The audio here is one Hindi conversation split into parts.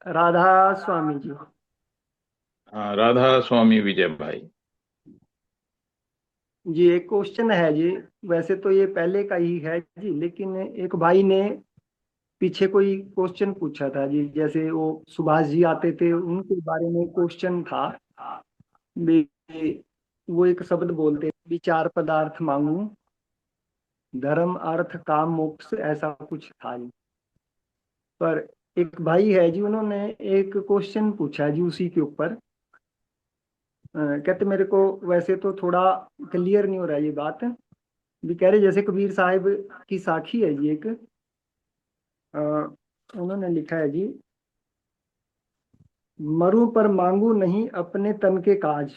राधा स्वामी जी। हाँ, राधा स्वामी विजय भाई। जी एक क्वेश्चन है जी। वैसे तो ये पहले का ही है जी, लेकिन एक भाई ने पीछे कोई क्वेश्चन पूछा था जी। जैसे वो सुभाष जी आते थे, उनके बारे में क्वेश्चन था भी। वो एक शब्द बोलते, विचार पदार्थ मांगू, धर्म अर्थ काम मोक्ष, ऐसा कुछ था जी। पर एक भाई है जी, उन्होंने एक क्वेश्चन पूछा है जी उसी के ऊपर। कहते मेरे को वैसे तो थोड़ा क्लियर नहीं हो रहा ये बात। भी कह रहे जैसे कबीर साहिब की साखी है जी एक। अ, उन्होंने लिखा है जी, मरूं पर मांगू नहीं अपने तन के काज,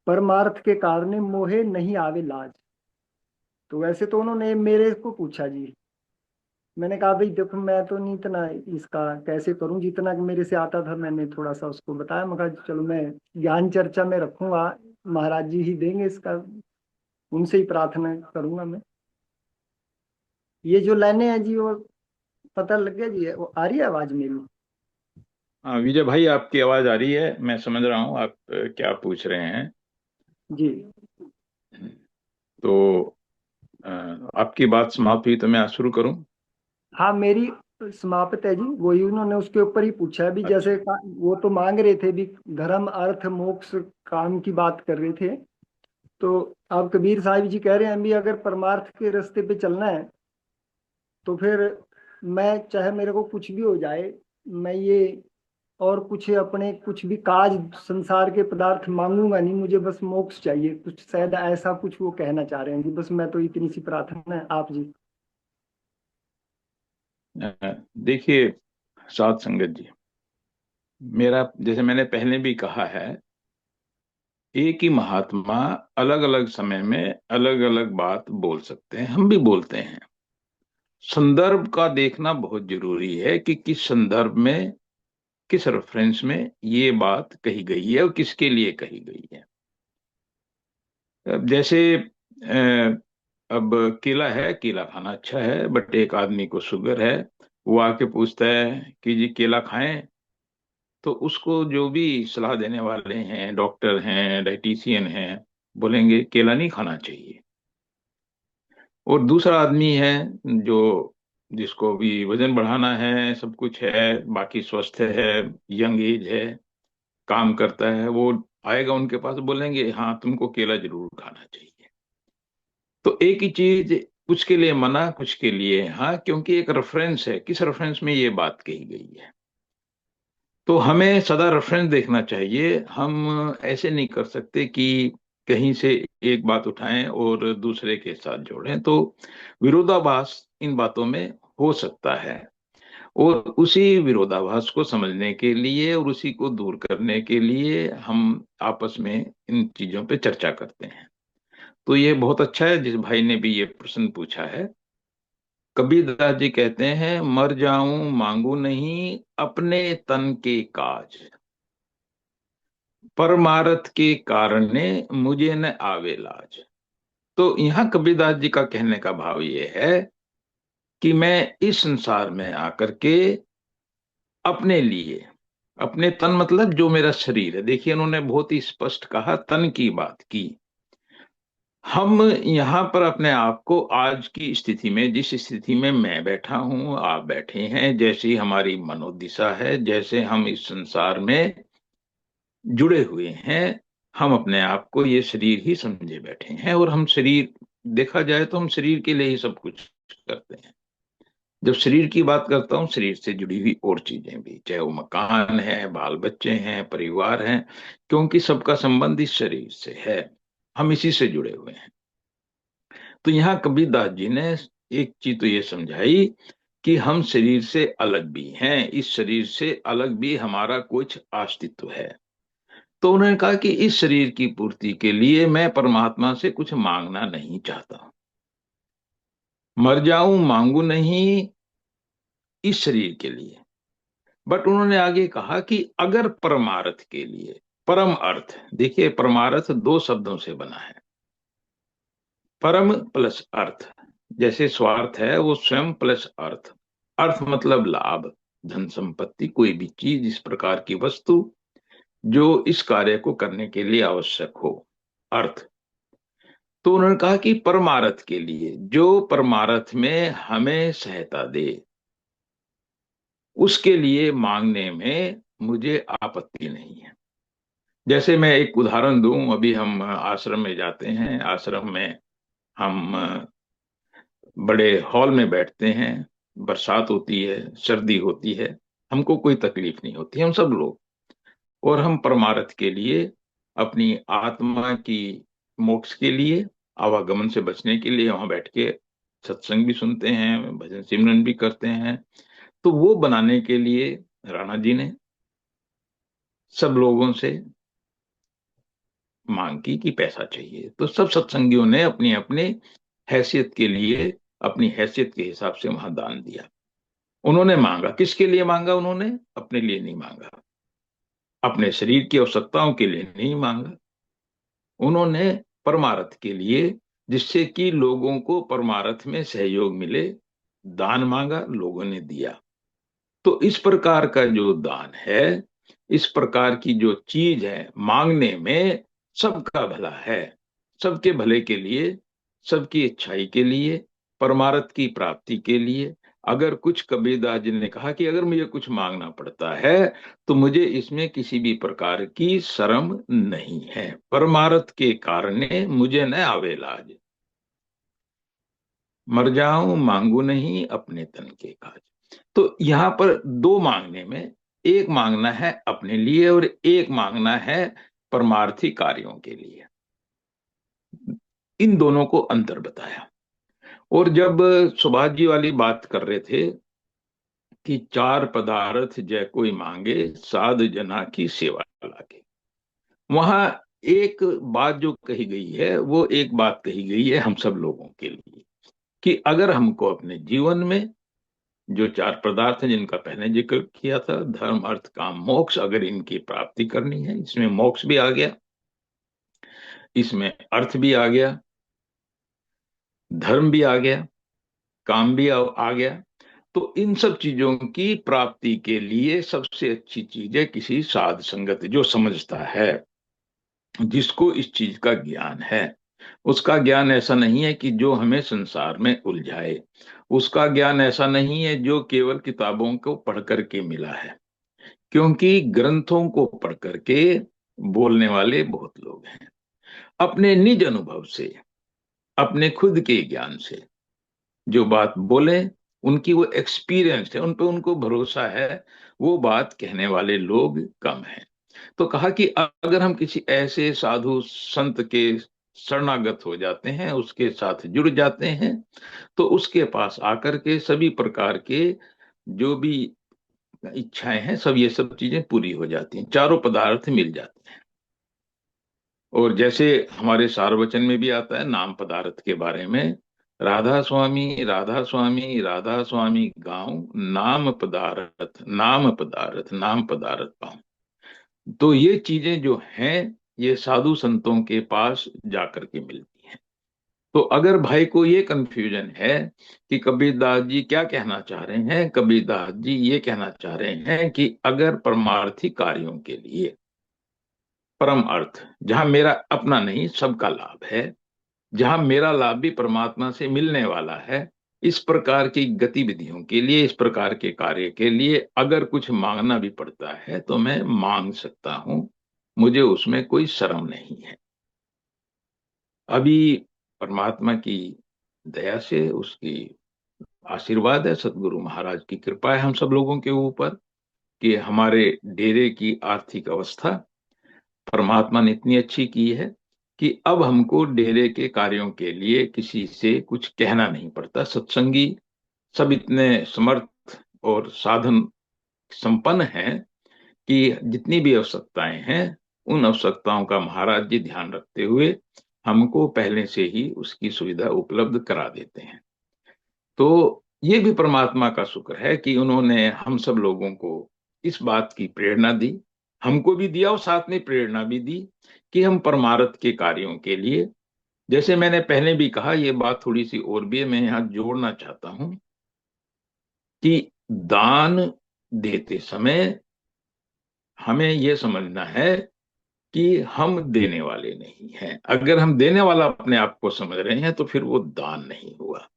परमार्थ के कारणे मोहे नहीं आवे लाज। तो वैसे तो उन्होंने मेरे को पूछा जी। मैंने कहा भाई देखो, मैं तो नहीं इतना इसका कैसे करूं, जितना कि मेरे से आता था मैंने थोड़ा सा उसको बताया। मैं कहा चलो मैं ज्ञान चर्चा में रखूंगा, महाराज जी ही देंगे इसका, उनसे ही प्रार्थना करूंगा मैं। ये जो लाइनें हैं जी, वो पता लग गया जी, वो आ रही है आवाज मेरी? हाँ विजय भाई, आपकी आवाज आ रही है, मैं समझ रहा हूँ आप क्या पूछ रहे हैं। जी। तो अ, आपकी बात समाप्त हुई तो मैं आज शुरू करूँ। हाँ मेरी समाप्त है जी। वही उन्होंने उसके ऊपर ही पूछा है भी। अच्छा। जैसे वो तो मांग रहे थे भी, धर्म अर्थ मोक्ष काम की बात कर रहे थे। तो अब कबीर साहिब जी कह रहे हैं भी, अगर परमार्थ के रास्ते पे चलना है तो फिर मैं चाहे मेरे को कुछ भी हो जाए, मैं ये और कुछ अपने कुछ भी काज संसार के पदार्थ मांगूंगा नहीं, मुझे बस मोक्ष चाहिए। कुछ शायद ऐसा कुछ वो कहना चाह रहे हैं जी। बस मैं तो इतनी सी प्रार्थना है आप जी। देखिए साध संगत जी, मेरा जैसे मैंने पहले भी कहा है, एक ही महात्मा अलग अलग समय में अलग अलग बात बोल सकते हैं, हम भी बोलते हैं। संदर्भ का देखना बहुत जरूरी है कि किस संदर्भ में, किस रेफरेंस में ये बात कही गई है और किसके लिए कही गई है। अब जैसे अब केला है, केला खाना अच्छा है, बट एक आदमी को शुगर है, वो आके पूछता है कि जी केला खाएं। तो उसको जो भी सलाह देने वाले हैं, डॉक्टर हैं, डाइटिशियन हैं, बोलेंगे केला नहीं खाना चाहिए। और दूसरा आदमी है जो, जिसको भी वजन बढ़ाना है, सब कुछ है, बाकी स्वस्थ है, यंग एज है, काम करता है, वो आएगा उनके पास, बोलेंगे हाँ तुमको केला जरूर खाना चाहिए। तो एक ही चीज, कुछ के लिए मना, कुछ के लिए हाँ, क्योंकि एक रेफरेंस है, किस रेफरेंस में ये बात कही गई है। तो हमें सदा रेफरेंस देखना चाहिए। हम ऐसे नहीं कर सकते कि कहीं से एक बात उठाएं और दूसरे के साथ जोड़ें, तो विरोधाभास इन बातों में हो सकता है। और उसी विरोधाभास को समझने के लिए और उसी को दूर करने के लिए हम आपस में इन चीजों पे चर्चा करते हैं। तो ये बहुत अच्छा है जिस भाई ने भी ये प्रश्न पूछा है। कबीरदास जी कहते हैं, मर जाऊं मांगू नहीं अपने तन के काज, परमारथ के कारण ने मुझे न आवे लाज। तो यहाँ कबीरदास जी का कहने का भाव ये है कि मैं इस संसार में आकर के अपने लिए, अपने तन मतलब जो मेरा शरीर है, देखिए उन्होंने बहुत ही स्पष्ट कहा, तन की बात की। हम यहाँ पर अपने आप को आज की स्थिति में, जिस स्थिति में मैं बैठा हूं, आप बैठे हैं, जैसी हमारी मनोदिशा है, जैसे हम इस संसार में जुड़े हुए हैं, हम अपने आप को ये शरीर ही समझे बैठे हैं। और हम शरीर, देखा जाए तो हम शरीर के लिए ही सब कुछ करते हैं। जब शरीर की बात करता हूँ, शरीर से जुड़ी हुई और चीजें भी, चाहे वो मकान है, बाल बच्चे हैं, परिवार हैं, क्योंकि सबका संबंध इस शरीर से है, हम इसी से जुड़े हुए हैं। तो यहाँ कबीरदास जी ने एक चीज तो ये समझाई कि हम शरीर से अलग भी हैं, इस शरीर से अलग भी हमारा कुछ अस्तित्व है। तो उन्होंने कहा कि इस शरीर की पूर्ति के लिए मैं परमात्मा से कुछ मांगना नहीं चाहता, मर जाऊं मांगू नहीं इस शरीर के लिए। बट उन्होंने आगे कहा कि अगर परमार्थ के लिए, परम अर्थ, देखिए परमार्थ दो शब्दों से बना है, परम प्लस अर्थ। जैसे स्वार्थ है वो स्वयं प्लस अर्थ, अर्थ मतलब लाभ। धन संपत्ति, कोई भी चीज, इस प्रकार की वस्तु जो इस कार्य को करने के लिए आवश्यक हो। अर्थ, तो उन्होंने कहा कि परमार्थ के लिए, जो परमार्थ में हमें सहायता दे, उसके लिए मांगने में मुझे आपत्ति नहीं है। जैसे मैं एक उदाहरण दूं, अभी हम आश्रम में जाते हैं, आश्रम में हम बड़े हॉल में बैठते हैं, बरसात होती है, सर्दी होती है, हमको कोई तकलीफ नहीं होती, हम सब लोग, और हम परमार्थ के लिए, अपनी आत्मा की मोक्ष के लिए, आवागमन से बचने के लिए वहां बैठ के सत्संग भी सुनते हैं, भजन सिमरन भी करते हैं। तो वो बनाने के लिए राणा जी ने सब लोगों से मांग की कि पैसा चाहिए, तो सब सत्संगियों ने अपनी अपनी हैसियत के लिए, अपनी हैसियत के हिसाब से वहां दान दिया। उन्होंने मांगा, किसके लिए मांगा? उन्होंने अपने लिए नहीं मांगा, अपने शरीर की आवश्यकताओं के लिए नहीं मांगा, उन्होंने परमार्थ के लिए, जिससे कि लोगों को परमार्थ में सहयोग मिले, दान मांगा, लोगों ने दिया। तो इस प्रकार का जो दान है, इस प्रकार की जो चीज है, मांगने में सबका भला है, सबके भले के लिए, सबकी अच्छाई के लिए, परमार्थ की प्राप्ति के लिए। अगर कुछ, कबीरदास जी ने कहा कि अगर मुझे कुछ मांगना पड़ता है तो मुझे इसमें किसी भी प्रकार की शर्म नहीं है, परमार्थ के कारण मुझे न आवे लाज, मर जाऊं मांगू नहीं अपने तन के काज। तो यहाँ पर दो मांगने में, एक मांगना है अपने लिए और एक मांगना है परमार्थी कार्यों के लिए, इन दोनों को अंतर बताया। और जब सुभाष जी वाली बात कर रहे थे कि चार पदार्थ जय कोई मांगे, साध जना की सेवा लागे, वहां एक बात जो कही गई है, वो एक बात कही गई है हम सब लोगों के लिए, कि अगर हमको अपने जीवन में जो चार पदार्थ हैं जिनका पहले जिक्र किया था, धर्म अर्थ काम मोक्ष, अगर इनकी प्राप्ति करनी है, इसमें मोक्ष भी आ गया, इसमें अर्थ भी आ गया, धर्म भी आ गया, काम भी आ गया, तो इन सब चीजों की प्राप्ति के लिए सबसे अच्छी चीज है किसी साध संगत, जो समझता है, जिसको इस चीज का ज्ञान है। उसका ज्ञान ऐसा नहीं है कि जो हमें संसार में उलझाए, उसका ज्ञान ऐसा नहीं है जो केवल किताबों को पढ़ करके मिला है, क्योंकि ग्रंथों को पढ़ करके बोलने वाले बहुत लोग हैं। अपने निज अनुभव से, अपने खुद के ज्ञान से जो बात बोले, उनकी वो एक्सपीरियंस है, उन पे उनको भरोसा है, वो बात कहने वाले लोग कम हैं। तो कहा कि अगर हम किसी ऐसे साधु संत के शरणागत हो जाते हैं, उसके साथ जुड़ जाते हैं, तो उसके पास आकर के सभी प्रकार के जो भी इच्छाएं हैं, सब ये सब चीजें पूरी हो जाती हैं, चारों पदार्थ मिल जाते हैं। और जैसे हमारे सार वचन में भी आता है नाम पदार्थ के बारे में, राधा स्वामी राधा स्वामी राधा स्वामी गाऊं, नाम पदार्थ नाम पदार्थ नाम पदार्थ पाऊं। तो ये चीजें जो हैं, ये साधु संतों के पास जाकर के मिलती हैं। तो अगर भाई को ये कंफ्यूजन है कि कबीरदास जी क्या कहना चाह रहे हैं, कबीरदास जी ये कहना चाह रहे हैं कि अगर परमार्थी कार्यों के लिए, परम अर्थ, जहां मेरा अपना नहीं सबका लाभ है, जहां मेरा लाभ भी परमात्मा से मिलने वाला है, इस प्रकार की गतिविधियों के लिए, इस प्रकार के कार्य के लिए अगर कुछ मांगना भी पड़ता है तो मैं मांग सकता हूं, मुझे उसमें कोई शर्म नहीं है। अभी परमात्मा की दया से, उसकी आशीर्वाद है, सदगुरु महाराज की कृपा है हम सब लोगों के ऊपर, कि हमारे डेरे की आर्थिक अवस्था परमात्मा ने इतनी अच्छी की है कि अब हमको डेरे के कार्यों के लिए किसी से कुछ कहना नहीं पड़ता। सत्संगी सब इतने समर्थ और साधन संपन्न हैं कि जितनी भी आवश्यकताएं हैं, उन आवश्यकताओं का महाराज जी ध्यान रखते हुए हमको पहले से ही उसकी सुविधा उपलब्ध करा देते हैं। तो ये भी परमात्मा का शुक्र है कि उन्होंने हम सब लोगों को इस बात की प्रेरणा दी, हमको भी दिया और साथ में प्रेरणा भी दी कि हम परमार्थ के कार्यों के लिए, जैसे मैंने पहले भी कहा, ये बात थोड़ी सी और भी है, मैं यहाँ जोड़ना चाहता हूँ कि दान देते समय हमें यह समझना है कि हम देने वाले नहीं हैं। अगर हम देने वाला अपने आप को समझ रहे हैं तो फिर वो दान नहीं हुआ।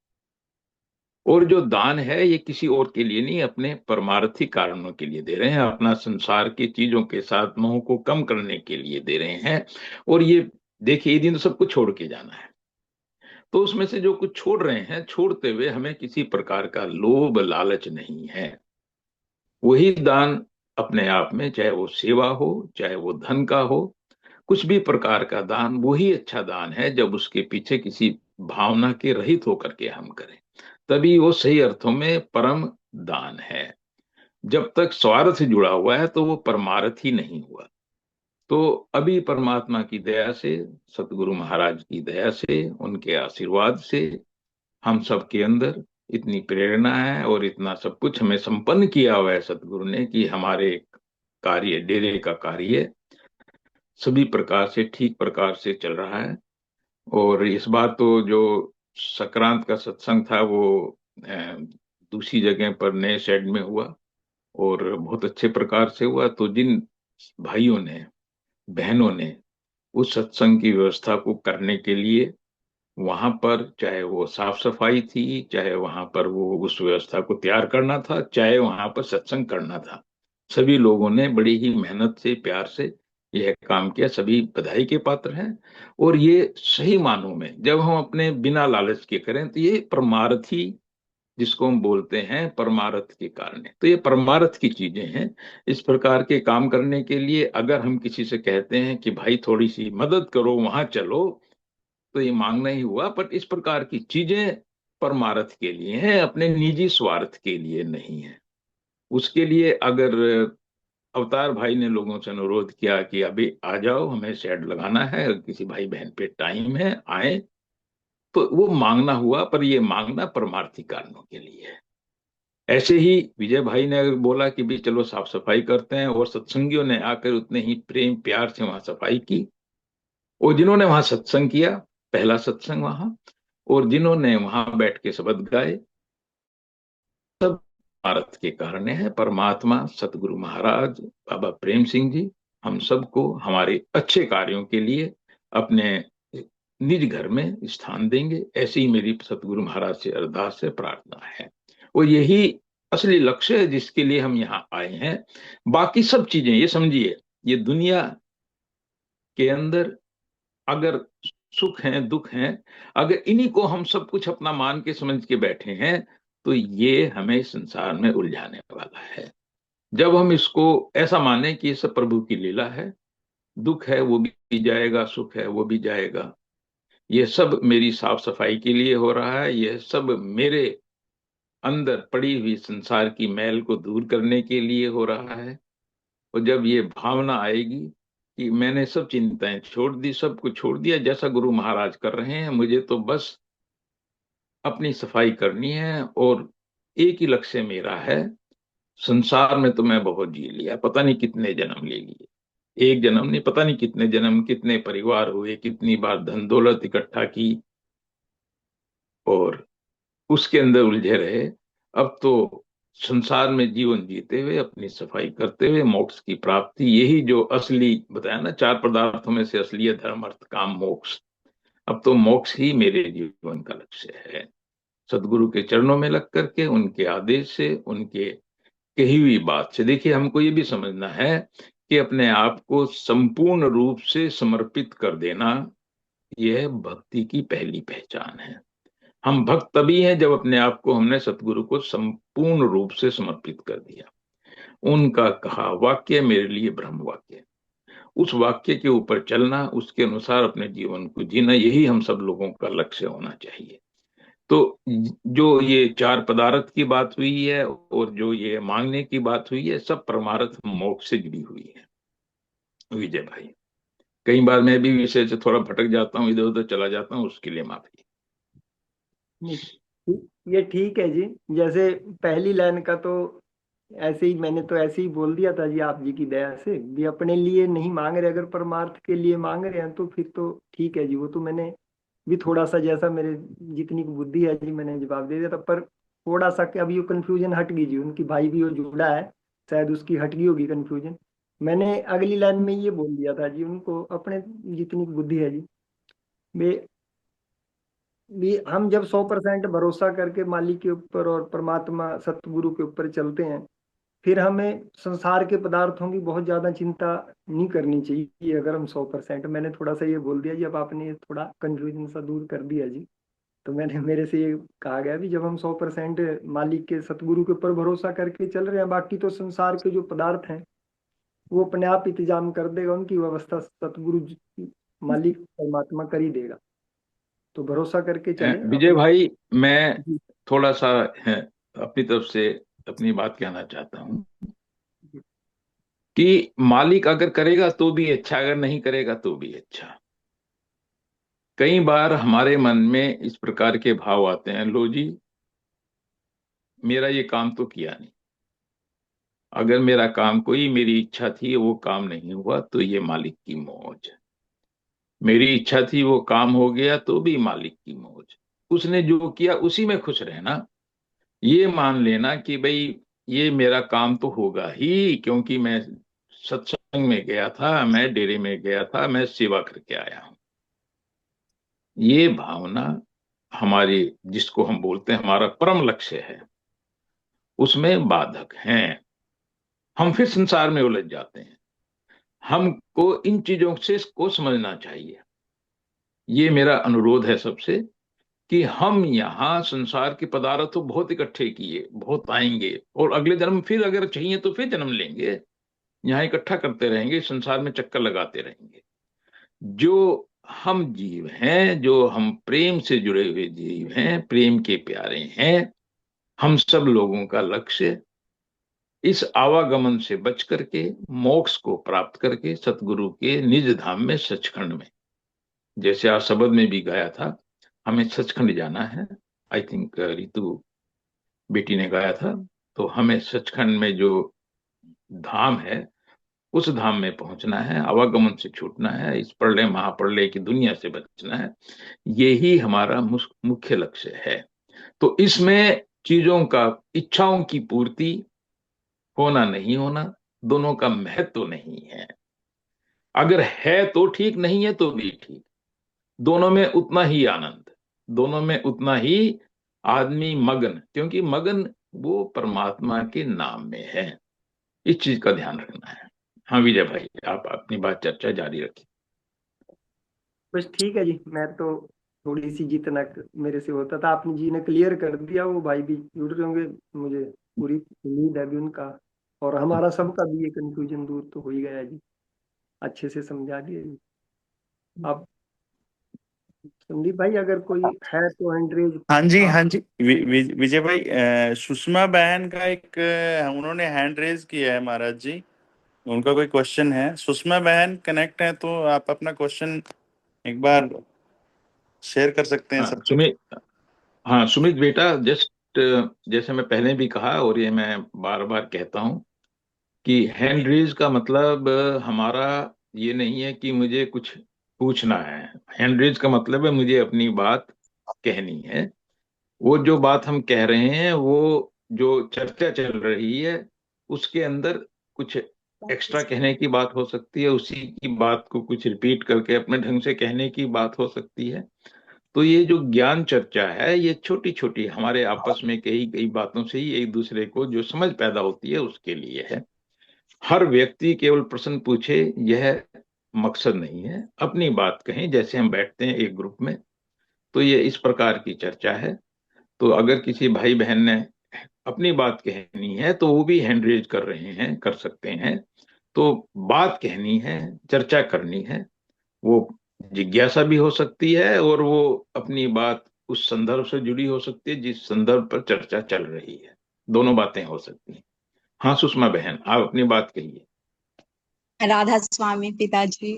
और जो दान है ये किसी और के लिए नहीं, अपने परमार्थी कारणों के लिए दे रहे हैं, अपना संसार की चीजों के साथ मोह को कम करने के लिए दे रहे हैं। और ये देखिए, ये दिन तो सब कुछ छोड़ के जाना है, तो उसमें से जो कुछ छोड़ रहे हैं, छोड़ते हुए हमें किसी प्रकार का लोभ लालच नहीं है। वही दान अपने आप में, चाहे वो सेवा हो, चाहे वो धन का हो, कुछ भी प्रकार का दान, वही अच्छा दान है जब उसके पीछे किसी भावना के रहित होकर के हम करें, तभी वो सही अर्थों में परम दान है। जब तक स्वार्थ से जुड़ा हुआ है तो वो परमार्थ ही नहीं हुआ। तो अभी परमात्मा की दया से, सतगुरु महाराज की दया से, उनके आशीर्वाद से हम सब के अंदर इतनी प्रेरणा है और इतना सब कुछ हमें संपन्न किया हुआ है सतगुरु ने, कि हमारे कार्य, डेरे का कार्य सभी प्रकार से ठीक प्रकार से चल रहा है। और इस बार तो जो संक्रांत का सत्संग था वो अ, दूसरी जगह पर नए शेड में हुआ और बहुत अच्छे प्रकार से हुआ। तो जिन भाइयों ने, बहनों ने उस सत्संग की व्यवस्था को करने के लिए वहां पर, चाहे वो साफ सफाई थी, चाहे वहां पर वो उस व्यवस्था को तैयार करना था, चाहे वहां पर सत्संग करना था, सभी लोगों ने बड़ी ही मेहनत से, प्यार से यह काम किया। सभी बधाई के पात्र हैं। और ये सही मानों में जब हम अपने बिना लालच के करें तो ये परमार्थी, जिसको हम बोलते हैं परमार्थ के कारण है, तो ये परमार्थ की चीजें हैं। इस प्रकार के काम करने के लिए अगर हम किसी से कहते हैं कि भाई थोड़ी सी मदद करो, वहां चलो, तो ये मांगना ही हुआ। पर इस प्रकार की चीजें परमार्थ के लिए हैं, अपने निजी स्वार्थ के लिए नहीं है। उसके लिए अगर अवतार भाई ने लोगों से अनुरोध किया कि अभी आ जाओ, हमें शेड लगाना है, अगर किसी भाई बहन पे टाइम है आए, तो वो मांगना हुआ। पर ये मांगना परमार्थी कारणों के लिए है। ऐसे ही विजय भाई ने अगर बोला कि भी चलो साफ सफाई करते हैं, और सत्संगियों ने आकर उतने ही प्रेम प्यार से वहां सफाई की। और जिन्होंने वहां सत्संग किया, पहला सत्संग वहां, और जिन्होंने वहां बैठ के शब्द गाए, सब भारत के कारण है। परमात्मा सतगुरु महाराज, बाबा प्रेम सिंह जी, हम सबको हमारे अच्छे कार्यों के लिए अपने निज घर में स्थान देंगे, ऐसी ही मेरी सतगुरु महाराज से अरदास है, प्रार्थना है। और यही असली लक्ष्य है जिसके लिए हम यहाँ आए हैं। बाकी सब चीजें, ये समझिए, ये दुनिया के अंदर अगर सुख है, दुख है, अगर इन्हीं को हम सब कुछ अपना मान के समझ के बैठे हैं, तो ये हमें संसार में उलझाने वाला है। जब हम इसको ऐसा माने कि ये सब प्रभु की लीला है, दुख है वो भी जाएगा, सुख है वो भी जाएगा, ये सब मेरी साफ सफाई के लिए हो रहा है, यह सब मेरे अंदर पड़ी हुई संसार की मैल को दूर करने के लिए हो रहा है। और जब ये भावना आएगी कि मैंने सब चिंताएं छोड़ दी, सब कुछ छोड़ दिया, जैसा गुरु महाराज कर रहे हैं, मुझे तो बस अपनी सफाई करनी है, और एक ही लक्ष्य मेरा है, संसार में तो मैं बहुत जी लिया, पता नहीं कितने जन्म ले लिए, एक जन्म नहीं, पता नहीं कितने जन्म, कितने परिवार हुए, कितनी बार धन दौलत इकट्ठा की, और उसके अंदर उलझे रहे। अब तो संसार में जीवन जीते हुए, अपनी सफाई करते हुए मोक्ष की प्राप्ति, यही जो असली बताया ना, चार पदार्थों में से असली है धर्म अर्थ काम मोक्ष। अब तो मोक्ष ही मेरे जीवन का लक्ष्य है। सदगुरु के चरणों में लग करके, उनके आदेश से, उनके कही हुई बात से, देखिए हमको ये भी समझना है कि अपने आप को संपूर्ण रूप से समर्पित कर देना, यह भक्ति की पहली पहचान है। हम भक्त तभी हैं जब अपने आप को हमने सतगुरु को संपूर्ण रूप से समर्पित कर दिया। उनका कहा वाक्य मेरे लिए ब्रह्म वाक्य, उस वाक्य के ऊपर चलना, उसके अनुसार अपने जीवन को जीना, यही हम सब लोगों का लक्ष्य होना चाहिए। तो जो ये चार पदार्थ की बात हुई है और जो ये मांगने की बात हुई है, सब परमार्थ मोक्ष से जुड़ी हुई है। विजय भाई, कई बार मैं भी विषय से थोड़ा भटक जाता हूँ, इधर उधर चला जाता हूँ, उसके लिए माफी। नहीं, ये ठीक है जी। जैसे पहली लाइन का तो ऐसे ही, मैंने तो ऐसे ही बोल दिया था जी, आप जी की दया से भी अपने लिए नहीं मांग रहे, अगर परमार्थ के लिए मांग रहे हैं तो फिर तो ठीक है जी। वो तो मैंने भी थोड़ा सा, जैसा मेरे जितनी बुद्धि है जी, मैंने जवाब दे दिया था। पर थोड़ा सा कि अभी वो कंफ्यूजन हट गई जी, उनकी भाई भी वो जुड़ा है, शायद उसकी हट गई होगी कंफ्यूजन। मैंने अगली लाइन में ये बोल दिया था जी उनको, अपने जितनी बुद्धि है जी, वे भी हम जब 100% भरोसा करके मालिक के ऊपर और परमात्मा सतगुरु के ऊपर चलते हैं, फिर हमें संसार के पदार्थों की बहुत ज्यादा चिंता नहीं करनी चाहिए। अगर हम 100%, मैंने थोड़ा सा ये बोल दिया जी, अब आपने ये थोड़ा कंफ्यूजन सा दूर कर दिया जी। तो मैंने मेरे से ये कहा गया भी, जब हम 100% मालिक के सतगुरु के ऊपर भरोसा करके चल रहे हैं, बाकी तो संसार के जो पदार्थ हैं वो अपने आप इंतजाम कर देगा, उनकी व्यवस्था सतगुरु मालिक परमात्मा कर ही देगा। तो भरोसा करके चले विजय अपने। भाई, मैं जी। थोड़ा सा है, अपनी तरफ से अपनी बात कहना चाहता हूँ जी। कि मालिक अगर करेगा तो भी अच्छा, अगर नहीं करेगा तो भी अच्छा। कई बार हमारे मन में इस प्रकार के भाव आते हैं, लो जी, मेरा ये काम तो किया नहीं, अगर मेरा काम, कोई मेरी इच्छा थी वो काम नहीं हुआ तो ये मालिक की मौज, मेरी इच्छा थी वो काम हो गया तो भी मालिक की मौज, उसने जो किया उसी में खुश रहना। ये मान लेना कि भाई ये मेरा काम तो होगा ही, क्योंकि मैं सत्संग में गया था, मैं डेरे में गया था, मैं सेवा करके आया हूं। ये भावना हमारी, जिसको हम बोलते हैं हमारा परम लक्ष्य है, उसमें बाधक हैं। हम फिर संसार में उलझ जाते हैं। हमको इन चीजों से को समझना चाहिए। ये मेरा अनुरोध है सबसे, कि हम यहाँ संसार के पदार्थ तो बहुत इकट्ठे किए, बहुत आएंगे, और अगले जन्म फिर अगर चाहिए तो फिर जन्म लेंगे, यहाँ इकट्ठा करते रहेंगे, संसार में चक्कर लगाते रहेंगे। जो हम जीव हैं, जो हम प्रेम से जुड़े हुए जीव हैं, प्रेम के प्यारे हैं, हम सब लोगों का लक्ष्य इस आवागमन से बच करके मोक्ष को प्राप्त करके सतगुरु के निज धाम में, सचखंड में, जैसे आज शब्द में भी गाया था, हमें सचखंड जाना है। आई थिंक रितु बेटी ने गाया था। तो हमें सचखंड में जो धाम है, उस धाम में पहुंचना है, आवागमन से छूटना है, इस प्रलय महाप्रलय की दुनिया से बचना है। यही हमारा मुख्य लक्ष्य है। तो इसमें चीजों का, इच्छाओं की पूर्ति होना नहीं होना, दोनों का महत्व नहीं है। अगर है तो ठीक, नहीं है तो भी ठीक, दोनों में उतना ही आनंद, दोनों में उतना ही आदमी मगन, क्योंकि मगन वो परमात्मा के नाम में है। इस चीज का ध्यान रखना है। हाँ विजय भाई, आप अपनी बात चर्चा जारी रखिए। बस ठीक है जी, मैं तो थोड़ी सी जितना मेरे से होता था आपने जी ने क्लियर कर दिया, वो भाई भी जुड़ रहे होंगे, मुझे पूरी उम्मीद है भी उनका। और हमारा सबका भी ये कंफ्यूजन दूर तो हो ही गया जी, अच्छे से समझा दिया जी। अब संदीप भाई अगर कोई है तो हैंड रेज हाँ जी, आप। हाँ जी। विजय भाई, सुषमा बहन का एक उन्होंने हैंड रेज किया है महाराज जी। उनका कोई क्वेश्चन है? सुषमा बहन कनेक्ट है तो आप अपना क्वेश्चन एक बार शेयर कर सकते हैं हाँ सबसे। सुमित, हाँ सुमित बेटा, जस्ट जैसे मैं पहले भी कहा और ये मैं बार बार कहता हूँ कि हैंड रेज का मतलब हमारा ये नहीं है कि मुझे कुछ पूछना है। हैंड रेज का मतलब है मुझे अपनी बात कहनी है। वो जो बात हम कह रहे हैं, वो जो चर्चा चल रही है, उसके अंदर कुछ एक्स्ट्रा कहने की बात हो सकती है, उसी की बात को कुछ रिपीट करके अपने ढंग से कहने की बात हो सकती है। तो ये जो ज्ञान चर्चा है, ये छोटी छोटी हमारे आपस में कई कई बातों से ही एक दूसरे को जो समझ पैदा होती है उसके लिए है। हर व्यक्ति केवल प्रश्न पूछे, यह मकसद नहीं है। अपनी बात कहें, जैसे हम बैठते हैं एक ग्रुप में, तो ये इस प्रकार की चर्चा है। तो अगर किसी भाई बहन ने अपनी बात कहनी है तो वो भी हैंड रेज कर रहे हैं, कर सकते हैं। तो बात कहनी है, चर्चा करनी है, वो जिज्ञासा भी हो सकती है, और वो अपनी बात उस संदर्भ से जुड़ी हो सकती है जिस संदर्भ पर चर्चा चल रही है। दोनों बातें हो सकती हैं। हाँ सुषमा बहन, आप अपनी बात कहिए। राधा स्वामी पिताजी।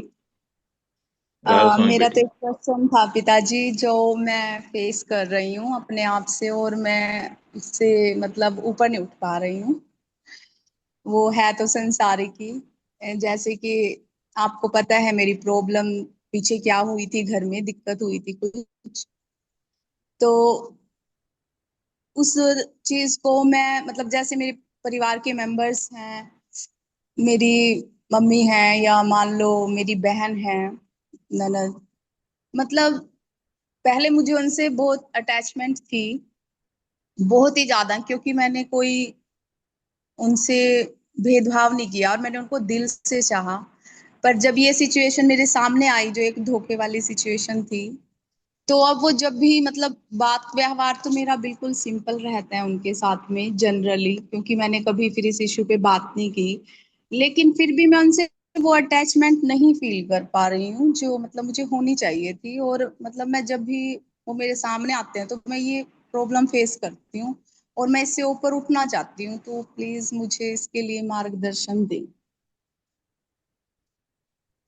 राधा स्वामी मेरा तो बेटी। एक क्वेश्चन था पिताजी, जो मैं फेस कर रही हूँ अपने आप से, और मैं उससे मतलब ऊपर नहीं उठ पा रही हूँ। वो है तो संसारिक ही। जैसे कि आपको पता है मेरी प्रॉब्लम पीछे क्या हुई थी, घर में दिक्कत हुई थी कुछ। तो उस चीज को मैं मतलब, जैसे मेरी परिवार के मेंबर्स हैं, मेरी मम्मी हैं या मान लो मेरी बहन है, ननद, मतलब पहले मुझे उनसे बहुत अटैचमेंट थी, बहुत ही ज्यादा, क्योंकि मैंने कोई उनसे भेदभाव नहीं किया और मैंने उनको दिल से चाहा। पर जब ये सिचुएशन मेरे सामने आई, जो एक धोखे वाली सिचुएशन थी, तो अब वो जब भी मतलब बात व्यवहार तो मेरा बिल्कुल सिंपल रहता है उनके साथ में जनरली, क्योंकि मैंने कभी फिर इस इशू पे बात नहीं की, लेकिन फिर भी मैं उनसे वो अटैचमेंट नहीं फील कर पा रही हूँ जो मतलब मुझे होनी चाहिए थी। और मतलब मैं जब भी वो मेरे सामने आते हैं तो मैं ये प्रॉब्लम फेस करती हूँ और मैं इससे ऊपर उठना चाहती हूँ, तो प्लीज मुझे इसके लिए मार्गदर्शन दें।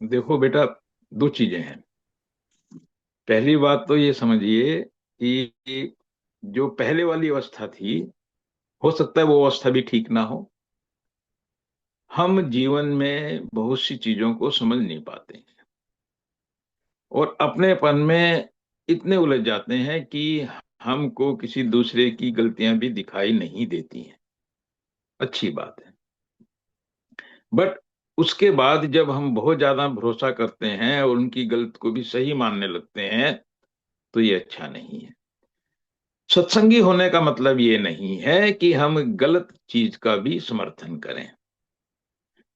देखो बेटा, दो चीजें हैं। पहली बात तो ये समझिए कि जो पहले वाली अवस्था थी, हो सकता है वो अवस्था भी ठीक ना हो। हम जीवन में बहुत सी चीजों को समझ नहीं पाते हैं और अपनेपन में इतने उलझ जाते हैं कि हमको किसी दूसरे की गलतियां भी दिखाई नहीं देती हैं। अच्छी बात है। बट उसके बाद जब हम बहुत ज्यादा भरोसा करते हैं और उनकी गलत को भी सही मानने लगते हैं, तो ये अच्छा नहीं है। सत्संगी होने का मतलब ये नहीं है कि हम गलत चीज का भी समर्थन करें।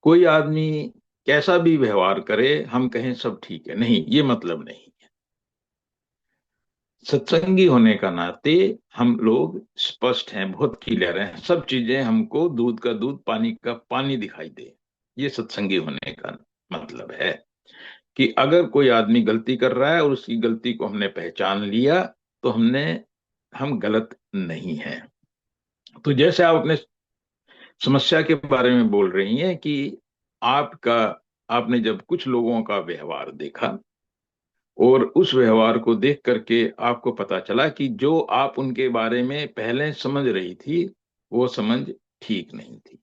कोई आदमी कैसा भी व्यवहार करे, हम कहें सब ठीक है, नहीं, ये मतलब नहीं है। सत्संगी होने का नाते हम लोग स्पष्ट हैं, बहुत क्लियर हैं, सब चीजें हमको दूध का दूध पानी का पानी दिखाई दे। ये सत्संगी होने का मतलब है कि अगर कोई आदमी गलती कर रहा है और उसकी गलती को हमने पहचान लिया, तो हम गलत नहीं हैं। तो जैसे आप अपने समस्या के बारे में बोल रही हैं कि आपका आपने जब कुछ लोगों का व्यवहार देखा और उस व्यवहार को देख करके आपको पता चला कि जो आप उनके बारे में पहले समझ रही थी, वो समझ ठीक नहीं थी।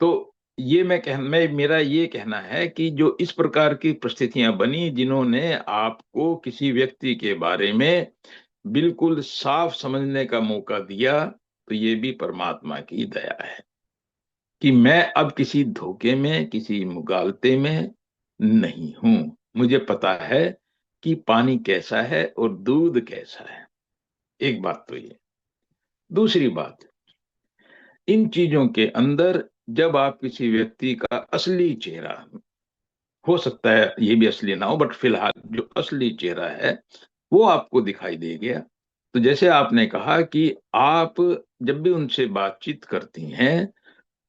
तो मैं मेरा ये कहना है कि जो इस प्रकार की परिस्थितियां बनी, जिन्होंने आपको किसी व्यक्ति के बारे में बिल्कुल साफ समझने का मौका दिया, तो ये भी परमात्मा की दया है कि मैं अब किसी धोखे में, किसी मुगालते में नहीं हूं। मुझे पता है कि पानी कैसा है और दूध कैसा है। एक बात तो ये। दूसरी बात, इन चीजों के अंदर जब आप किसी व्यक्ति का असली चेहरा, हो सकता है ये भी असली ना हो, बट फिलहाल जो असली चेहरा है वो आपको दिखाई दे गया, तो जैसे आपने कहा कि आप जब भी उनसे बातचीत करती हैं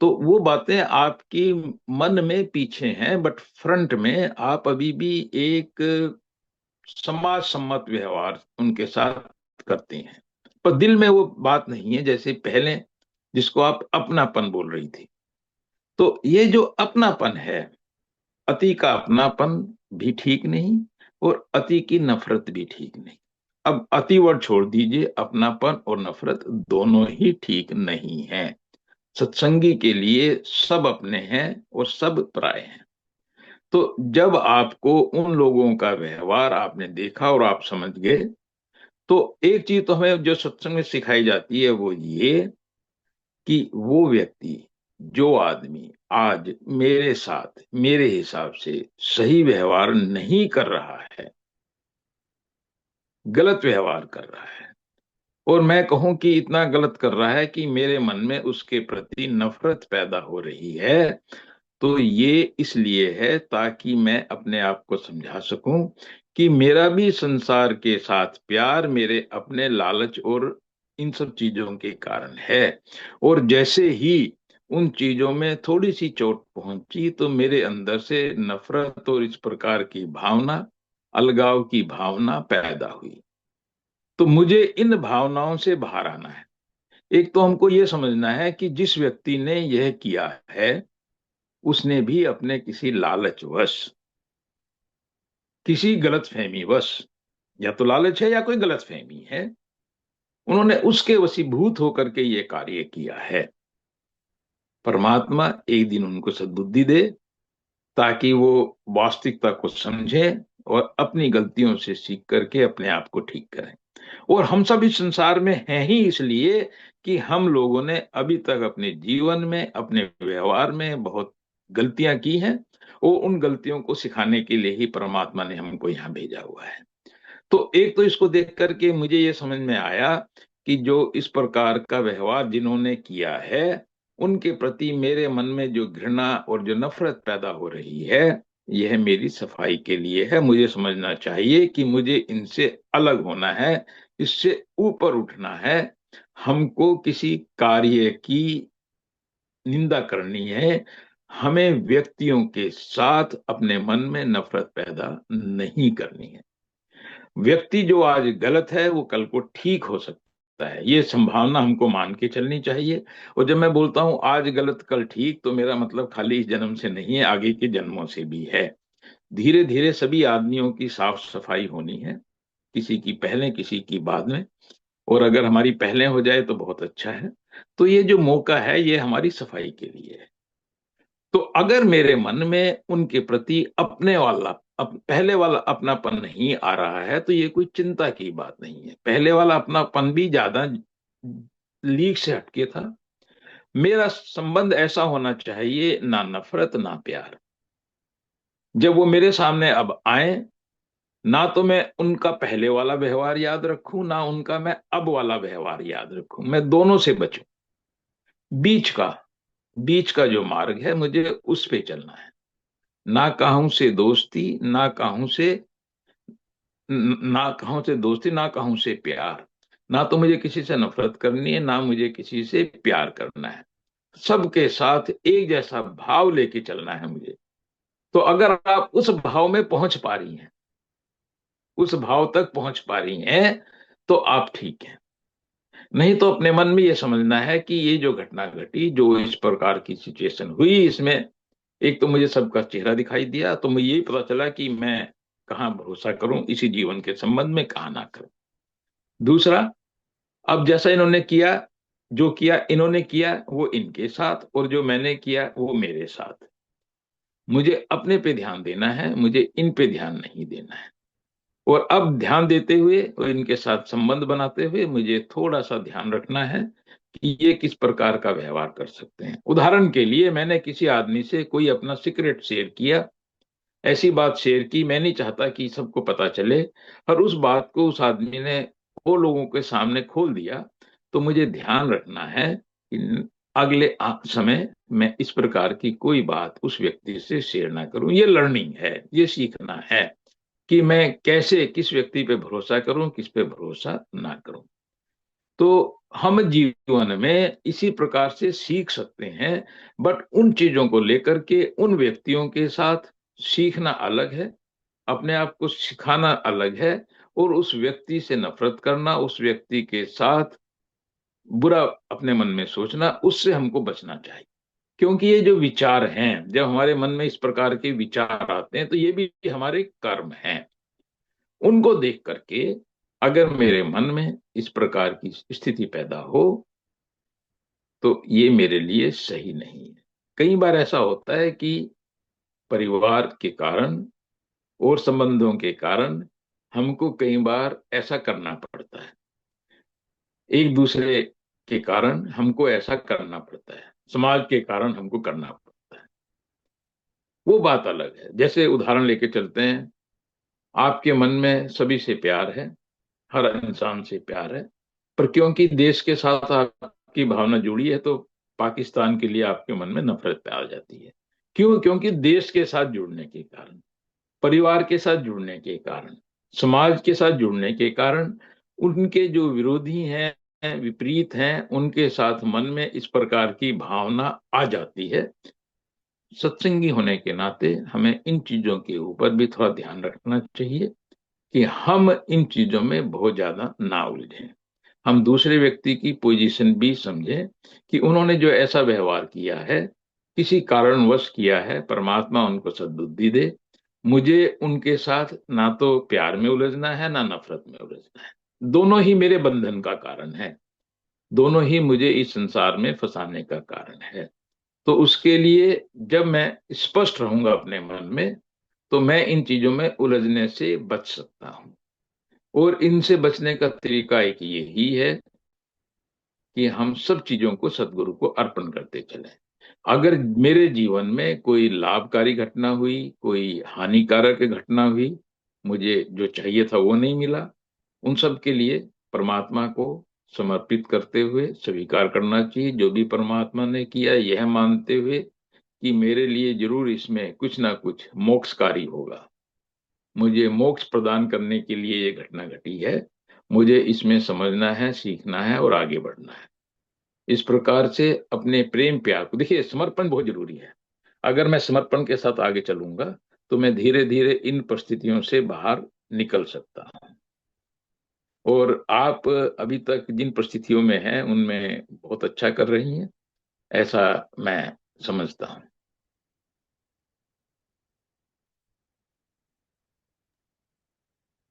तो वो बातें आपकी मन में पीछे हैं, बट फ्रंट में आप अभी भी एक समाज सम्मत व्यवहार उनके साथ करती हैं, पर दिल में वो बात नहीं है जैसे पहले, जिसको आप अपनापन बोल रही थी। तो ये जो अपनापन है, अति का अपनापन भी ठीक नहीं और अति की नफरत भी ठीक नहीं। अब अति वर्ड छोड़ दीजिए, अपनापन और नफरत दोनों ही ठीक नहीं है। सत्संगी के लिए सब अपने हैं और सब पराये हैं। तो जब आपको उन लोगों का व्यवहार आपने देखा और आप समझ गए, तो एक चीज तो हमें जो सत्संग में सिखाई जाती है वो ये कि वो व्यक्ति, जो आदमी आज मेरे साथ मेरे हिसाब से सही व्यवहार नहीं कर रहा है, गलत व्यवहार कर रहा है, और मैं कहूं कि इतना गलत कर रहा है कि मेरे मन में उसके प्रति नफरत पैदा हो रही है, तो ये इसलिए है ताकि मैं अपने आप को समझा सकूं कि मेरा भी संसार के साथ प्यार मेरे अपने लालच और इन सब चीजों के कारण है। और जैसे ही उन चीजों में थोड़ी सी चोट पहुंची तो मेरे अंदर से नफरत और इस प्रकार की भावना, अलगाव की भावना पैदा हुई। तो मुझे इन भावनाओं से बाहर आना है। एक तो हमको ये समझना है कि जिस व्यक्ति ने यह किया है, उसने भी अपने किसी लालचवश, किसी गलतफहमीवश, या तो लालच है या कोई गलतफहमी है, उन्होंने उसके वशीभूत होकर के ये कार्य किया है। परमात्मा एक दिन उनको सद्बुद्धि दे ताकि वो वास्तविकता को समझे और अपनी गलतियों से सीख करके अपने आप को ठीक करें। और हम सब इस संसार में हैं ही इसलिए कि हम लोगों ने अभी तक अपने जीवन में, अपने व्यवहार में बहुत गलतियां की हैं, और उन गलतियों को सिखाने के लिए ही परमात्मा ने हमको यहाँ भेजा हुआ है। तो एक तो इसको देख करके मुझे ये समझ में आया कि जो इस प्रकार का व्यवहार जिन्होंने किया है, उनके प्रति मेरे मन में जो घृणा और जो नफरत पैदा हो रही है, यह मेरी सफाई के लिए है। मुझे समझना चाहिए कि मुझे इनसे अलग होना है, इससे ऊपर उठना है। हमको किसी कार्य की निंदा करनी है, हमें व्यक्तियों के साथ अपने मन में नफरत पैदा नहीं करनी है। व्यक्ति जो आज गलत है वो कल को ठीक हो सकता है, ये संभावना हमको मान के चलनी चाहिए। और जब मैं बोलता हूं आज गलत कल ठीक, तो मेरा मतलब खाली इस जन्म से नहीं है, आगे के जन्मों से भी है। धीरे धीरे सभी आदमियों की साफ सफाई होनी है, किसी की पहले किसी की बाद में। और अगर हमारी पहले हो जाए तो बहुत अच्छा है। तो ये जो मौका है ये हमारी सफाई के लिए है। तो अगर मेरे मन में उनके प्रति पहले वाला अपनापन नहीं आ रहा है, तो ये कोई चिंता की बात नहीं है। पहले वाला अपनापन भी ज्यादा लीक से हटके था। मेरा संबंध ऐसा होना चाहिए, ना नफरत ना प्यार। जब वो मेरे सामने अब आए, ना तो मैं उनका पहले वाला व्यवहार याद रखूं, ना उनका मैं अब वाला व्यवहार याद रखूं। मैं दोनों से बचूं। बीच का बीच का जो मार्ग है, मुझे उस पे चलना है। ना कहूं से दोस्ती, ना कहूं से दोस्ती, ना कहूं से प्यार। ना तो मुझे किसी से नफरत करनी है, ना मुझे किसी से प्यार करना है। सबके साथ एक जैसा भाव लेके चलना है मुझे। तो अगर आप उस भाव में पहुंच पा रही हैं, उस भाव तक पहुंच पा रही हैं, तो आप ठीक हैं। नहीं तो अपने मन में ये समझना है कि ये जो घटना घटी, जो इस प्रकार की सिचुएशन हुई, इसमें एक तो मुझे सबका चेहरा दिखाई दिया, तो मुझे यही पता चला कि मैं कहाँ भरोसा करूं इसी जीवन के संबंध में, कहाँ ना करूं। दूसरा, अब जैसा इन्होंने किया, जो किया इन्होंने किया वो इनके साथ, और जो मैंने किया वो मेरे साथ। मुझे अपने पे ध्यान देना है, मुझे इन पे ध्यान नहीं देना है। और अब ध्यान देते हुए और इनके साथ संबंध बनाते हुए मुझे थोड़ा सा ध्यान रखना है कि ये किस प्रकार का व्यवहार कर सकते हैं। उदाहरण के लिए, मैंने किसी आदमी से कोई अपना सीक्रेट शेयर किया, ऐसी बात शेयर की, मैं नहीं चाहता कि सबको पता चले, और उस बात को उस आदमी ने वो लोगों के सामने खोल दिया। तो मुझे ध्यान रखना है कि अगले समय मैं इस प्रकार की कोई बात उस व्यक्ति से शेयर ना करूं। ये लर्निंग है, ये सीखना है कि मैं कैसे किस व्यक्ति पे भरोसा करूं, किस पे भरोसा ना करूं। तो हम जीवन में इसी प्रकार से सीख सकते हैं। बट उन चीजों को लेकर के उन व्यक्तियों के साथ सीखना अलग है, अपने आप को सिखाना अलग है। और उस व्यक्ति से नफरत करना, उस व्यक्ति के साथ बुरा अपने मन में सोचना, उससे हमको बचना चाहिए। क्योंकि ये जो विचार हैं, जब हमारे मन में इस प्रकार के विचार आते हैं, तो ये भी हमारे कर्म हैं। उनको देख करके अगर मेरे मन में इस प्रकार की स्थिति पैदा हो, तो ये मेरे लिए सही नहीं है। कई बार ऐसा होता है कि परिवार के कारण और संबंधों के कारण हमको कई बार ऐसा करना पड़ता है। एक दूसरे के कारण हमको ऐसा करना पड़ता है, समाज के कारण हमको करना पड़ता है। वो बात अलग है। जैसे उदाहरण लेके चलते हैं, आपके मन में सभी से प्यार है, हर इंसान से प्यार है, पर क्योंकि देश के साथ आपकी भावना जुड़ी है, तो पाकिस्तान के लिए आपके मन में नफरत आ जाती है। क्यों? क्योंकि देश के साथ जुड़ने के कारण, परिवार के साथ जुड़ने के कारण, समाज के साथ जुड़ने के कारण, उनके जो विरोधी हैं, विपरीत हैं, उनके साथ मन में इस प्रकार की भावना आ जाती है। सत्संगी होने के नाते हमें इन चीजों के ऊपर भी थोड़ा ध्यान रखना चाहिए कि हम इन चीजों में बहुत ज्यादा ना उलझें। हम दूसरे व्यक्ति की पोजीशन भी समझें कि उन्होंने जो ऐसा व्यवहार किया है, किसी कारणवश किया है, परमात्मा उनको सद्बुद्धि दे। मुझे उनके साथ ना तो प्यार में उलझना है, ना नफरत में उलझना है। दोनों ही मेरे बंधन का कारण है, दोनों ही मुझे इस संसार में फंसाने का कारण है। तो उसके लिए जब मैं स्पष्ट रहूंगा अपने मन में, तो मैं इन चीजों में उलझने से बच सकता हूं। और इनसे बचने का तरीका एक यही है कि हम सब चीजों को सदगुरु को अर्पण करते चलें। अगर मेरे जीवन में कोई लाभकारी घटना हुई, कोई हानिकारक घटना हुई, मुझे जो चाहिए था वो नहीं मिला, उन सब के लिए परमात्मा को समर्पित करते हुए स्वीकार करना चाहिए। जो भी परमात्मा ने किया, यह मानते हुए कि मेरे लिए जरूर इसमें कुछ ना कुछ मोक्षकारी होगा, मुझे मोक्ष प्रदान करने के लिए ये घटना घटी है, मुझे इसमें समझना है, सीखना है और आगे बढ़ना है। इस प्रकार से अपने प्रेम प्यार को, देखिए समर्पण बहुत जरूरी है। अगर मैं समर्पण के साथ आगे चलूंगा तो मैं धीरे धीरे इन परिस्थितियों से बाहर निकल सकता हूँ। और आप अभी तक जिन परिस्थितियों में हैं उनमें बहुत अच्छा कर रही हैं, ऐसा मैं समझता हूँ।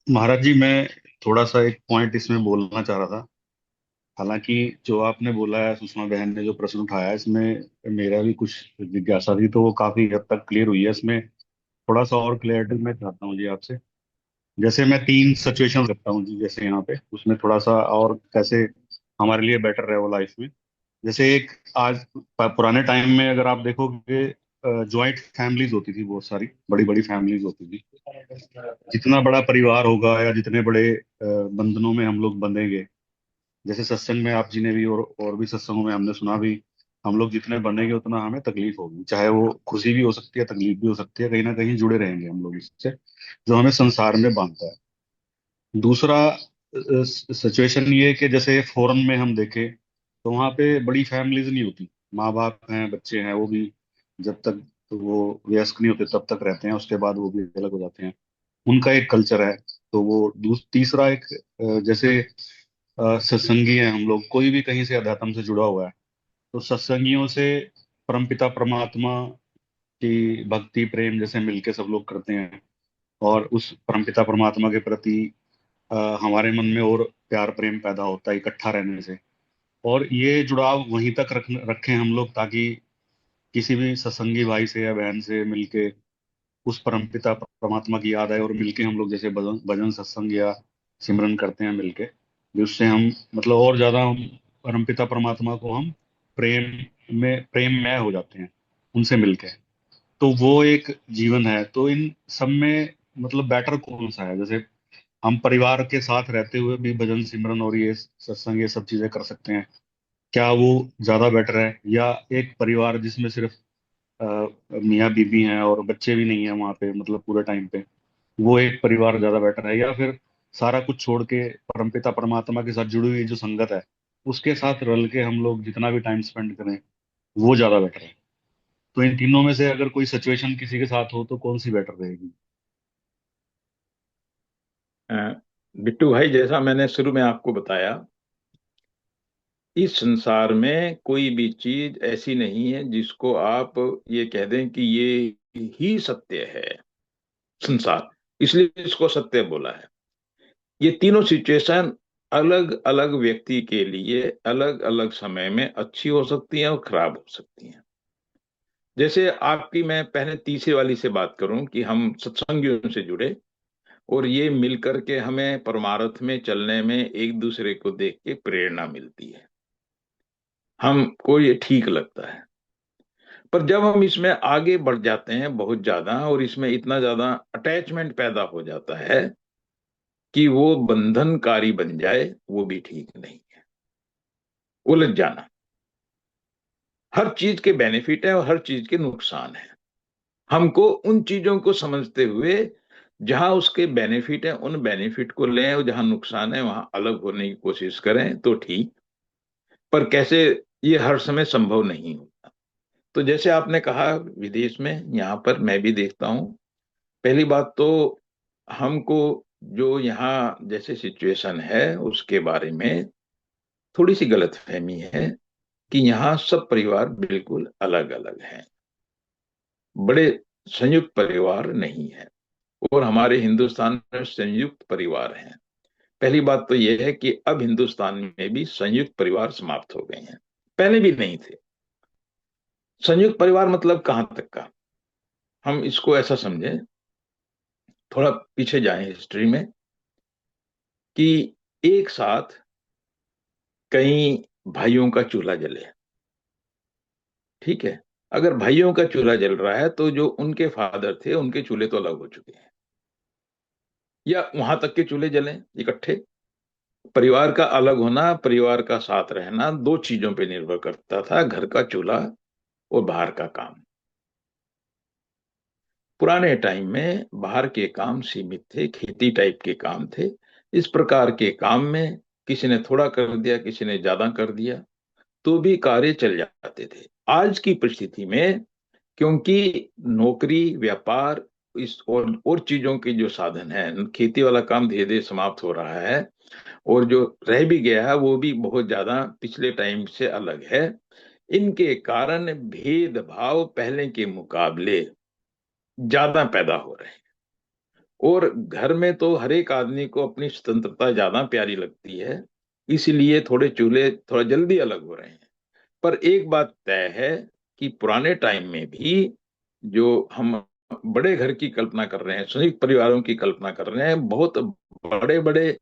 महाराज जी, मैं थोड़ा सा एक पॉइंट इसमें बोलना चाह रहा था। हालांकि जो आपने बोला है, सुषमा बहन ने जो प्रश्न उठाया है, इसमें मेरा भी कुछ जिज्ञासा थी, तो वो काफी हद तक क्लियर हुई है। इसमें थोड़ा सा और क्लियरिटी मैं चाहता हूँ जी आपसे। जैसे मैं 3 सिचुएशन रखता हूँ जी, जैसे यहाँ पे उसमें थोड़ा सा और कैसे हमारे लिए बेटर रहे वो लाइफ में। जैसे एक आज पुराने टाइम में अगर आप देखोगे, जॉइंट फैमिलीज होती थी, बहुत सारी बड़ी बड़ी फैमिलीज होती थी। जितना बड़ा परिवार होगा या जितने बड़े बंधनों में हम लोग बंधेंगे, जैसे सत्संग में आप जी ने भी और भी सत्संगों में हमने सुना भी, हम लोग जितने बनेंगे उतना हमें तकलीफ होगी, चाहे वो खुशी भी हो सकती है, तकलीफ भी हो सकती है, कहीं ना कहीं जुड़े रहेंगे हम लोग इससे, जो हमें संसार में बांधता है। दूसरा सिचुएशन ये है कि जैसे फॉरेन में हम देखें तो वहाँ पे बड़ी फैमिलीज नहीं होती, माँ बाप हैं, बच्चे हैं, वो भी जब तक वो वयस्क नहीं होते तब तक रहते हैं, उसके बाद वो भी अलग हो जाते हैं। उनका एक कल्चर है। तो वो तीसरा एक जैसे सत्संगी है, हम लोग कोई भी कहीं से अध्यात्म से जुड़ा हुआ है, तो सत्संगियों से परमपिता परमात्मा की भक्ति प्रेम जैसे मिलके सब लोग करते हैं, और उस परमपिता परमात्मा के प्रति हमारे मन में और प्यार प्रेम पैदा होता है इकट्ठा रहने से। और ये जुड़ाव वहीं तक रखें हम लोग, ताकि किसी भी सत्संगी भाई से या बहन से मिलके उस परमपिता परमात्मा की याद आए, और मिलके हम लोग जैसे भजन भजन सत्संग या सिमरन करते हैं मिलके, जिससे हम मतलब और ज्यादा हम परमपिता परमात्मा को हम प्रेममय हो जाते हैं उनसे मिलके। तो वो एक जीवन है। तो इन सब में मतलब बेटर कौन सा है? जैसे हम परिवार के साथ रहते हुए भी भजन सिमरन और ये सत्संग ये सब चीजें कर सकते हैं, क्या वो ज्यादा बेटर है? या एक परिवार जिसमें सिर्फ मियाँ बीवी हैं और बच्चे भी नहीं है वहां पे, मतलब पूरे टाइम पे, वो एक परिवार ज्यादा बेटर है? या फिर सारा कुछ छोड़ के परमपिता परमात्मा के साथ जुड़ी हुई जो संगत है, उसके साथ रल के हम लोग जितना भी टाइम स्पेंड करें, वो ज्यादा बेटर है? तो इन तीनों में से अगर कोई सिचुएशन किसी के साथ हो तो कौन सी बेटर रहेगी? अ, बिट्टू भाई, जैसा मैंने शुरू में आपको बताया, इस संसार में कोई भी चीज ऐसी नहीं है जिसको आप ये कह दें कि ये ही सत्य है। संसार, इसलिए इसको सत्य बोला है। ये तीनों सिचुएशन अलग अलग व्यक्ति के लिए अलग अलग समय में अच्छी हो सकती हैं और खराब हो सकती हैं। जैसे आपकी, मैं पहले तीसरे वाली से बात करूं कि हम सत्संगियों से जुड़े और ये मिलकर के हमें परमार्थ में चलने में एक दूसरे को देख के प्रेरणा मिलती है, हमको ये ठीक लगता है। पर जब हम इसमें आगे बढ़ जाते हैं बहुत ज्यादा और इसमें इतना ज्यादा अटैचमेंट पैदा हो जाता है कि वो बंधनकारी बन जाए, वो भी ठीक नहीं है। उलझ जाना, हर चीज के बेनिफिट है और हर चीज के नुकसान है। हमको उन चीजों को समझते हुए जहां उसके बेनिफिट है उन बेनिफिट को लें, और जहां नुकसान है वहां अलग होने की कोशिश करें तो ठीक। पर कैसे, ये हर समय संभव नहीं होता। तो जैसे आपने कहा विदेश में, यहाँ पर मैं भी देखता हूँ। पहली बात तो हमको जो यहाँ जैसे सिचुएशन है उसके बारे में थोड़ी सी गलतफहमी है कि यहाँ सब परिवार बिल्कुल अलग अलग हैं, बड़े संयुक्त परिवार नहीं है। और हमारे हिंदुस्तान में संयुक्त परिवार हैं। पहली बात तो यह है कि अब हिंदुस्तान में भी संयुक्त परिवार समाप्त हो गए हैं, पहले भी नहीं थे। संयुक्त परिवार मतलब कहां तक का, हम इसको ऐसा समझें, थोड़ा पीछे जाएं हिस्ट्री में, कि एक साथ कई भाइयों का चूल्हा जले। ठीक है, अगर भाइयों का चूल्हा जल रहा है तो जो उनके फादर थे उनके चूल्हे तो अलग हो चुके हैं, या वहां तक के चूल्हे जलें इकट्ठे। परिवार का अलग होना, परिवार का साथ रहना दो चीजों पे निर्भर करता था, घर का चूल्हा और बाहर का काम। पुराने टाइम में बाहर के काम सीमित थे, खेती टाइप के काम थे। इस प्रकार के काम में किसी ने थोड़ा कर दिया, किसी ने ज्यादा कर दिया, तो भी कार्य चल जाते थे। आज की परिस्थिति में क्योंकि नौकरी, व्यापार, इस और चीजों के जो साधन है, खेती वाला काम धीरे धीरे समाप्त हो रहा है, और जो रह भी गया है वो भी बहुत ज्यादा पिछले टाइम से अलग है। इनके कारण भेदभाव पहले के मुकाबले ज्यादा पैदा हो रहे हैं, और घर में तो हर एक आदमी को अपनी स्वतंत्रता ज्यादा प्यारी लगती है, इसलिए थोड़े चूल्हे थोड़ा जल्दी अलग हो रहे हैं। पर एक बात तय है कि पुराने टाइम में भी जो हम बड़े घर की कल्पना कर रहे हैं, संयुक्त परिवारों की कल्पना कर रहे हैं, बहुत बड़े बड़े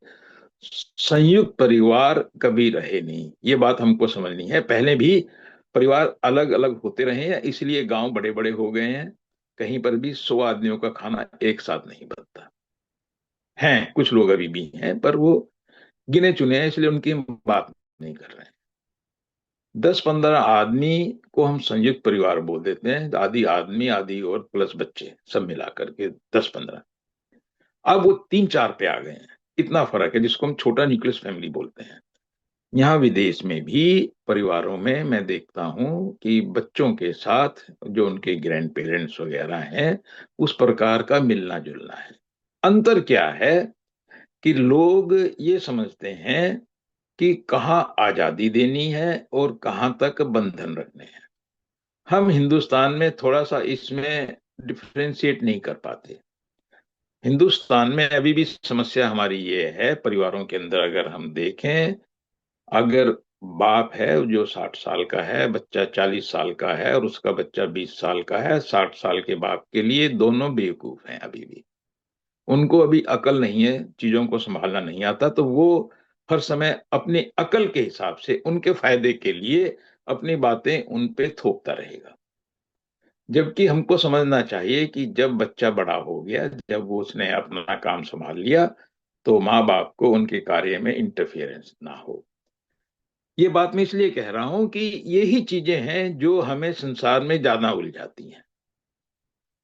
संयुक्त परिवार कभी रहे नहीं। ये बात हमको समझनी है। पहले भी परिवार अलग अलग होते रहे हैं, इसलिए गांव बड़े बड़े हो गए हैं। कहीं पर भी 100 आदमियों का खाना एक साथ नहीं बनता। हैं कुछ लोग अभी भी हैं, पर वो गिने चुने हैं, इसलिए उनकी हम बात नहीं कर रहे हैं। 10-15 आदमी को हम संयुक्त परिवार बोल देते हैं, आधी आदमी, आधी और प्लस बच्चे, सब मिला करके 10-15। अब वो 3-4 पे आ गए हैं। इतना फर्क है, जिसको हम छोटा न्यूक्लियस फैमिली बोलते हैं। यहाँ विदेश में भी परिवारों में मैं देखता हूँ कि बच्चों के साथ जो उनके ग्रैंड पेरेंट्स वगैरह हैं, उस प्रकार का मिलना जुलना है। अंतर क्या है कि लोग ये समझते हैं कि कहाँ आजादी देनी है और कहाँ तक बंधन रखने हैं। हम हिंदुस्तान में थोड़ा सा इसमें डिफ्रेंशिएट नहीं कर पाते। हिंदुस्तान में अभी भी समस्या हमारी ये है, परिवारों के अंदर अगर हम देखें, अगर बाप है जो 60 साल का है, बच्चा 40 साल का है और उसका बच्चा 20 साल का है, 60 साल के बाप के लिए दोनों बेवकूफ हैं। अभी भी उनको अभी अकल नहीं है, चीजों को संभालना नहीं आता, तो वो हर समय अपनी अकल के हिसाब से उनके फायदे के लिए अपनी बातें उन पे थोपता रहेगा। जबकि हमको समझना चाहिए कि जब बच्चा बड़ा हो गया, जब वो उसने अपना काम संभाल लिया, तो माँ बाप को उनके कार्य में इंटरफियरेंस ना हो। ये बात मैं इसलिए कह रहा हूं कि यही चीजें हैं जो हमें संसार में ज्यादा उलझाती हैं।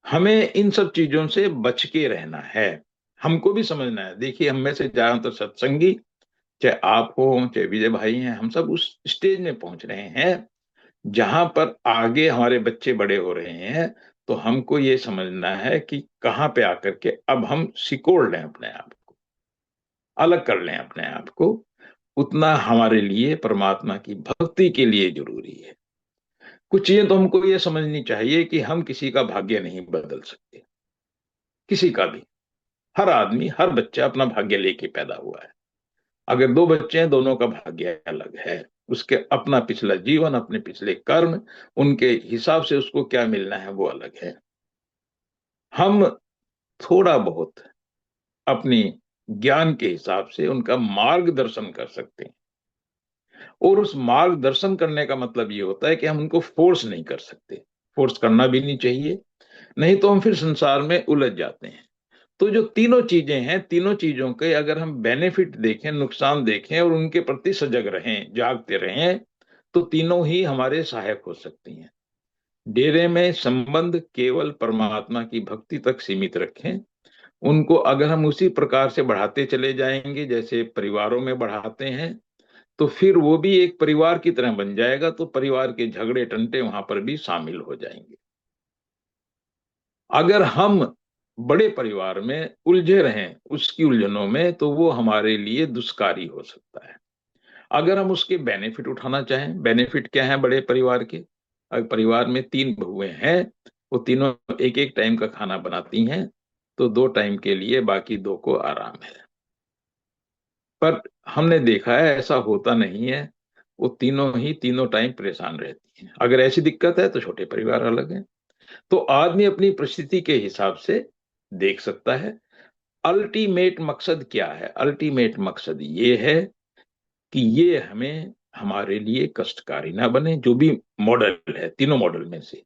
हमें इन सब चीजों से बच के रहना है, हमको भी समझना है। देखिए, हम में से ज्यादातर सत्संगी, चाहे आप हो चाहे विजय भाई हैं, हम सब उस स्टेज में पहुंच रहे हैं जहां पर आगे हमारे बच्चे बड़े हो रहे हैं। तो हमको ये समझना है कि कहाँ पे आकर के अब हम सिकोड़ लें अपने आप को, अलग कर लें अपने आप को। उतना हमारे लिए परमात्मा की भक्ति के लिए जरूरी है। कुछ चीजें तो हमको ये समझनी चाहिए कि हम किसी का भाग्य नहीं बदल सकते, किसी का भी। हर आदमी, हर बच्चा अपना भाग्य लेके पैदा हुआ है। अगर दो बच्चे हैं, दोनों का भाग्य अलग है। उसके अपना पिछला जीवन, अपने पिछले कर्म, उनके हिसाब से उसको क्या मिलना है वो अलग है। हम थोड़ा बहुत अपनी ज्ञान के हिसाब से उनका मार्गदर्शन कर सकते हैं, और उस मार्गदर्शन करने का मतलब ये होता है कि हम उनको फोर्स नहीं कर सकते। फोर्स करना भी नहीं चाहिए, नहीं तो हम फिर संसार में उलझ जाते हैं। तो जो तीनों चीजें हैं, तीनों चीजों के अगर हम बेनिफिट देखें, नुकसान देखें और उनके प्रति सजग रहें, जागते रहें, तो तीनों ही हमारे सहायक हो सकती हैं। डेरे में संबंध केवल परमात्मा की भक्ति तक सीमित रखें। उनको अगर हम उसी प्रकार से बढ़ाते चले जाएंगे जैसे परिवारों में बढ़ाते हैं, तो फिर वो भी एक परिवार की तरह बन जाएगा, तो परिवार के झगड़े टंटे वहां पर भी शामिल हो जाएंगे। अगर हम बड़े परिवार में उलझे रहें उसकी उलझनों में, तो वो हमारे लिए दुष्कारी हो सकता है। अगर हम उसके बेनिफिट उठाना चाहें, बेनिफिट क्या है बड़े परिवार के? अगर परिवार में 3 बहुएं हैं, वो तीनों एक एक टाइम का खाना बनाती हैं, तो 2 टाइम के लिए बाकी 2 को आराम है। पर हमने देखा है ऐसा होता नहीं है, वो तीनों ही तीनों टाइम परेशान रहती हैं। अगर ऐसी दिक्कत है तो छोटे परिवार अलग है। तो आदमी अपनी परिस्थिति के हिसाब से देख सकता है। अल्टीमेट मकसद क्या है? अल्टीमेट मकसद ये है कि ये हमें हमारे लिए कष्टकारी ना बने। जो भी मॉडल है, तीनों मॉडल में से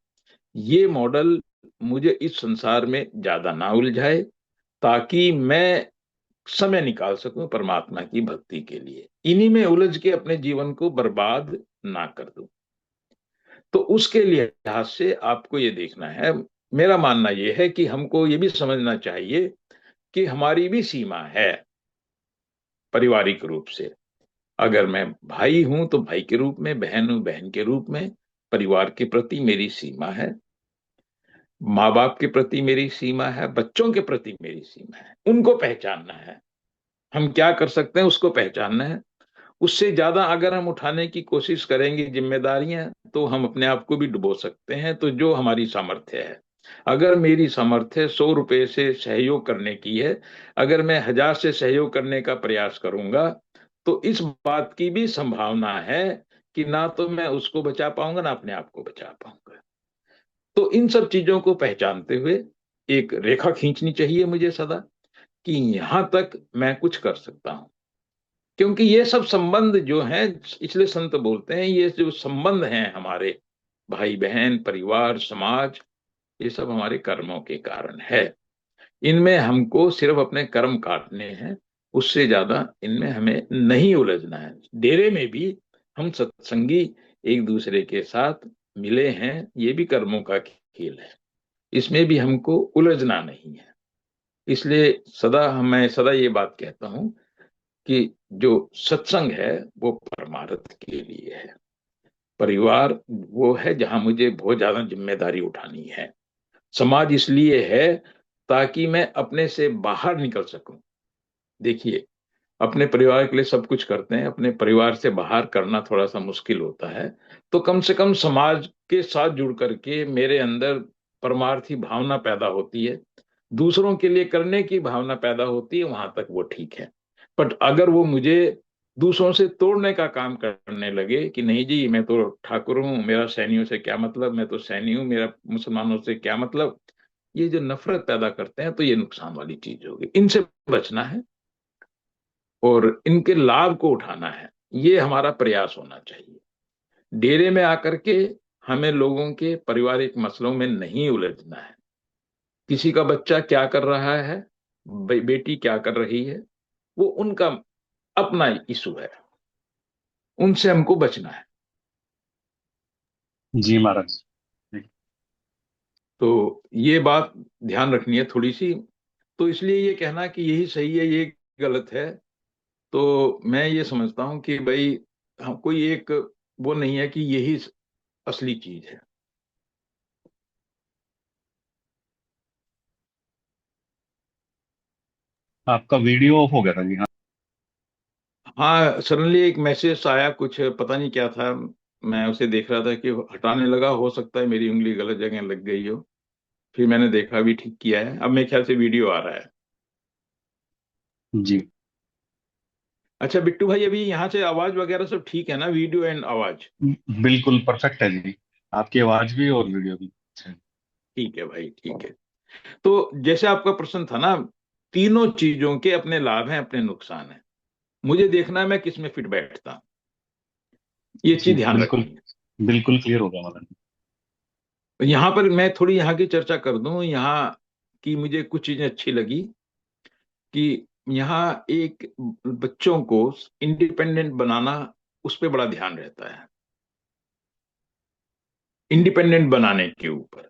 ये मॉडल मुझे इस संसार में ज्यादा ना उलझाए, ताकि मैं समय निकाल सकूं परमात्मा की भक्ति के लिए, इन्हीं में उलझ के अपने जीवन को बर्बाद ना कर दूं। तो उसके लिहाज से आपको ये देखना है, मेरा मानना यह है कि हमको ये भी समझना चाहिए कि हमारी भी सीमा है पारिवारिक रूप से। अगर मैं भाई हूं तो भाई के रूप में, बहन हूं बहन के रूप में, परिवार के प्रति मेरी सीमा है, माँ बाप के प्रति मेरी सीमा है, बच्चों के प्रति मेरी सीमा है। उनको पहचानना है, हम क्या कर सकते हैं उसको पहचानना है। उससे ज्यादा अगर हम उठाने की कोशिश करेंगे जिम्मेदारियां, तो हम अपने आप को भी डुबो सकते हैं। तो जो हमारी सामर्थ्य है, अगर मेरी सामर्थ्य 100 रुपए से सहयोग करने की है, अगर मैं 1000 से सहयोग करने का प्रयास करूंगा, तो इस बात की भी संभावना है कि ना तो मैं उसको बचा पाऊंगा ना अपने आप को बचा पाऊंगा। तो इन सब चीजों को पहचानते हुए एक रेखा खींचनी चाहिए मुझे सदा, कि यहां तक मैं कुछ कर सकता हूं। क्योंकि ये सब संबंध जो हैं, इसलिए संत बोलते हैं ये जो संबंध हैं हमारे, भाई बहन परिवार समाज, ये सब हमारे कर्मों के कारण है। इनमें हमको सिर्फ अपने कर्म काटने हैं, उससे ज्यादा इनमें हमें नहीं उलझना है। डेरे में भी हम सत्संगी एक दूसरे के साथ मिले हैं, ये भी कर्मों का खेल है, इसमें भी हमको उलझना नहीं है। इसलिए मैं सदा ये बात कहता हूं कि जो सत्संग है वो परमार्थ के लिए है, परिवार वो है जहां मुझे बहुत ज्यादा जिम्मेदारी उठानी है, समाज इसलिए है ताकि मैं अपने से बाहर निकल सकूं। देखिए, अपने परिवार के लिए सब कुछ करते हैं, अपने परिवार से बाहर करना थोड़ा सा मुश्किल होता है। तो कम से कम समाज के साथ जुड़ करके मेरे अंदर परमार्थी भावना पैदा होती है, दूसरों के लिए करने की भावना पैदा होती है, वहां तक वो ठीक है। बट अगर वो मुझे दूसरों से तोड़ने का काम करने लगे कि नहीं जी मैं तो ठाकुर हूं, मेरा सैनियों से क्या मतलब, मैं तो सैनी हूं, मेरा मुसलमानों से क्या मतलब, ये जो नफरत पैदा करते हैं, तो ये नुकसान वाली चीज होगी। इनसे बचना है और इनके लाभ को उठाना है, ये हमारा प्रयास होना चाहिए। डेरे में आकर के हमें लोगों के पारिवारिक मसलों में नहीं उलझना है। किसी का बच्चा क्या कर रहा है, बेटी क्या कर रही है, वो उनका अपना इशू है, उनसे हमको बचना है। जी महाराज। तो ये बात ध्यान रखनी है थोड़ी सी। तो इसलिए ये कहना कि यही सही है ये गलत है, तो मैं ये समझता हूं कि भाई हम कोई एक वो नहीं है कि यही असली चीज है। आपका वीडियो ऑफ हो गया था जी। हाँ। हाँ, सडनली एक मैसेज आया, कुछ पता नहीं क्या था, मैं उसे देख रहा था कि हटाने लगा, हो सकता है मेरी उंगली गलत जगह लग गई हो। फिर मैंने देखा, भी ठीक किया है, अब मेरे ख्याल से वीडियो आ रहा है। जी। अच्छा बिट्टू भाई, अभी यहाँ से आवाज वगैरह सब ठीक है ना, वीडियो एंड आवाज? बिल्कुल परफेक्ट है जी। आपकी आवाज भी और वीडियो भी अच्छा है। ठीक है भाई, ठीक है। तो जैसे आपका प्रश्न था ना, तीनों चीजों के अपने लाभ हैं अपने नुकसान हैं, मुझे देखना है मैं किस में फिट बैठता हूं, ये जी चीज ध्यान बिल्कुल। रखनी है। बिल्कुल क्लियर हो गया महाराज। यहाँ पर मैं थोड़ी यहाँ की चर्चा कर दूं, यहाँ की मुझे कुछ चीजें अच्छी लगी कि यहाँ एक बच्चों को इंडिपेंडेंट बनाना, उस पर बड़ा ध्यान रहता है, इंडिपेंडेंट बनाने के ऊपर,